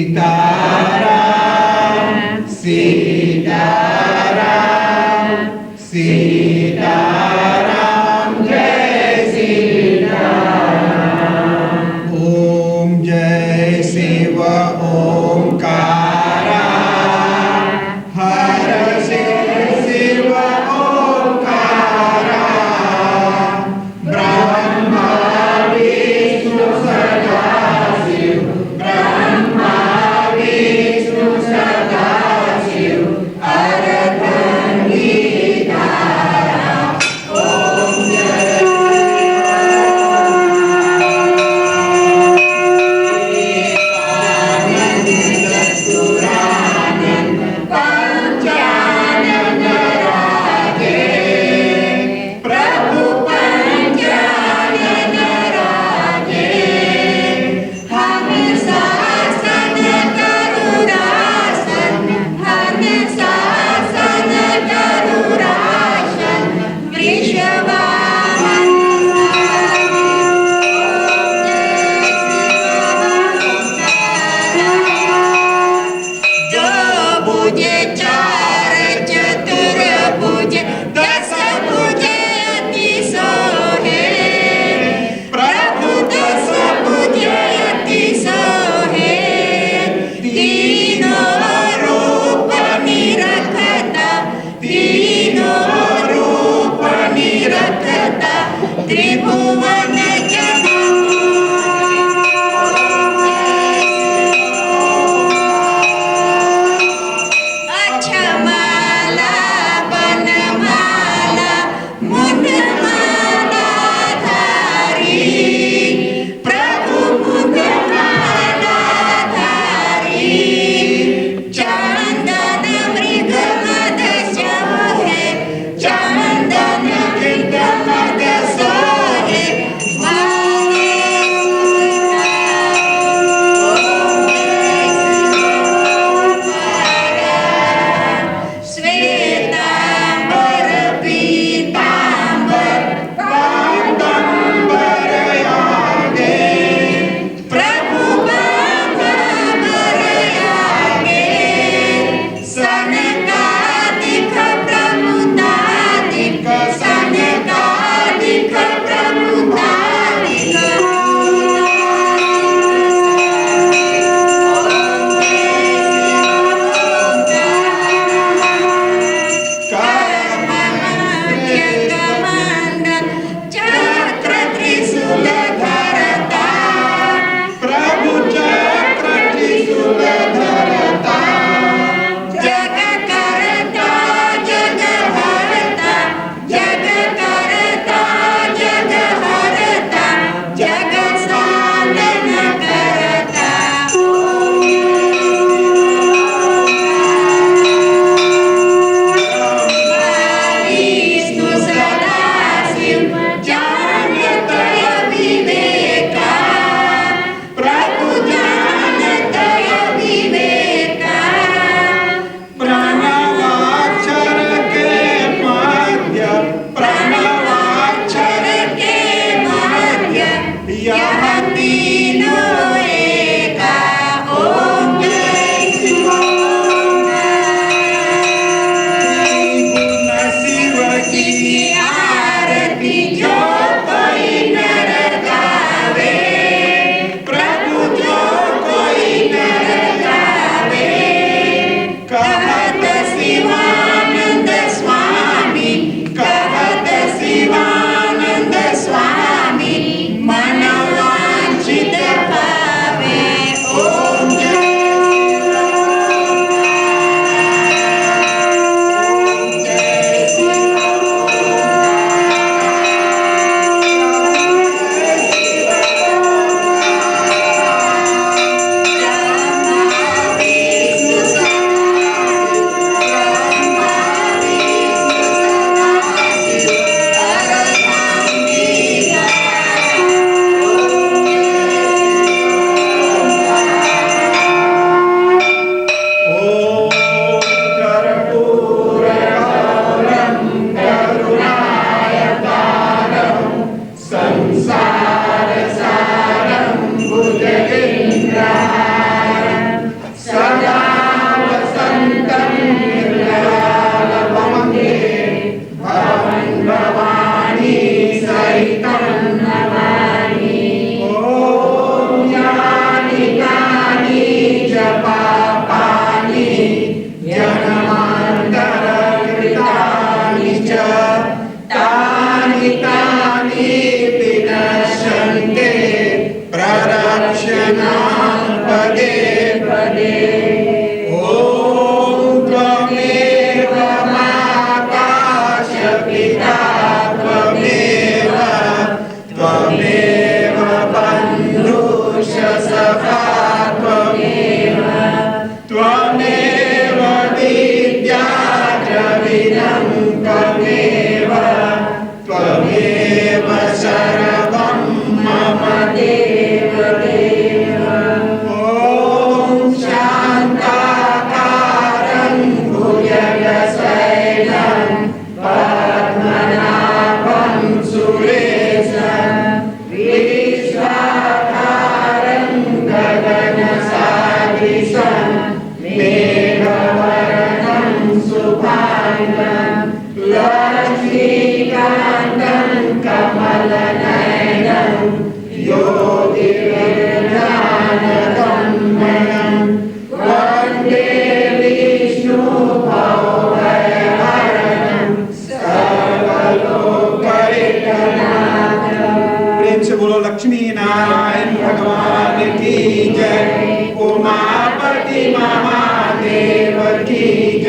सीताराम सीताराम सीताराम जय सीताराम। ओम जय शिव ओंकारा हर शिव ओंकारा ब्रह्मा विष्णु सदा शिव ब्रह्मा विष्णु सदा शिव हर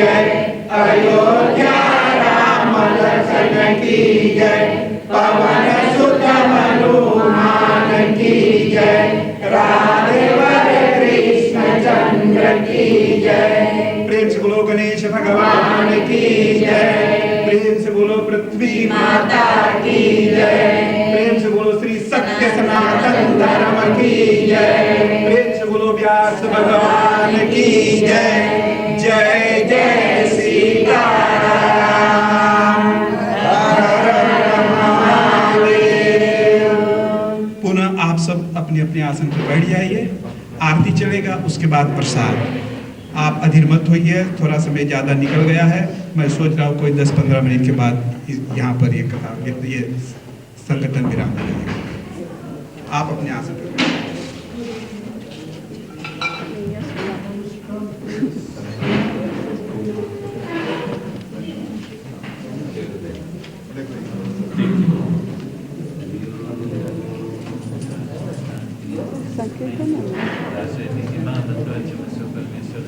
जय, अयोध्या राम दर्शन की जय, पवन सुत हनुमान की जय, राधे वर कृष्ण चंद्र की जय। प्रेम से बोलो गणेश भगवान की जय, प्रेम से बोलो पृथ्वी माता की जय, प्रेम से बोलो श्री सत्य सनातन धर्म की जय, प्रेम से बोलो व्यास भगवान की जय। जय जय सीताराम, हर हर महादेव। पुनः आप सब अपने अपने आसन पर बैठ जाइए, आरती चलेगा, उसके बाद प्रसाद। आप अधीर मत होइए, थोड़ा समय ज़्यादा निकल गया है, मैं सोच रहा हूँ कोई 10-15 मिनट के बाद यहाँ पर ये कथा ये संगठन विराम हो जाएगा। आप अपने आसन पर बैठिए। Grazie di Dio, permesso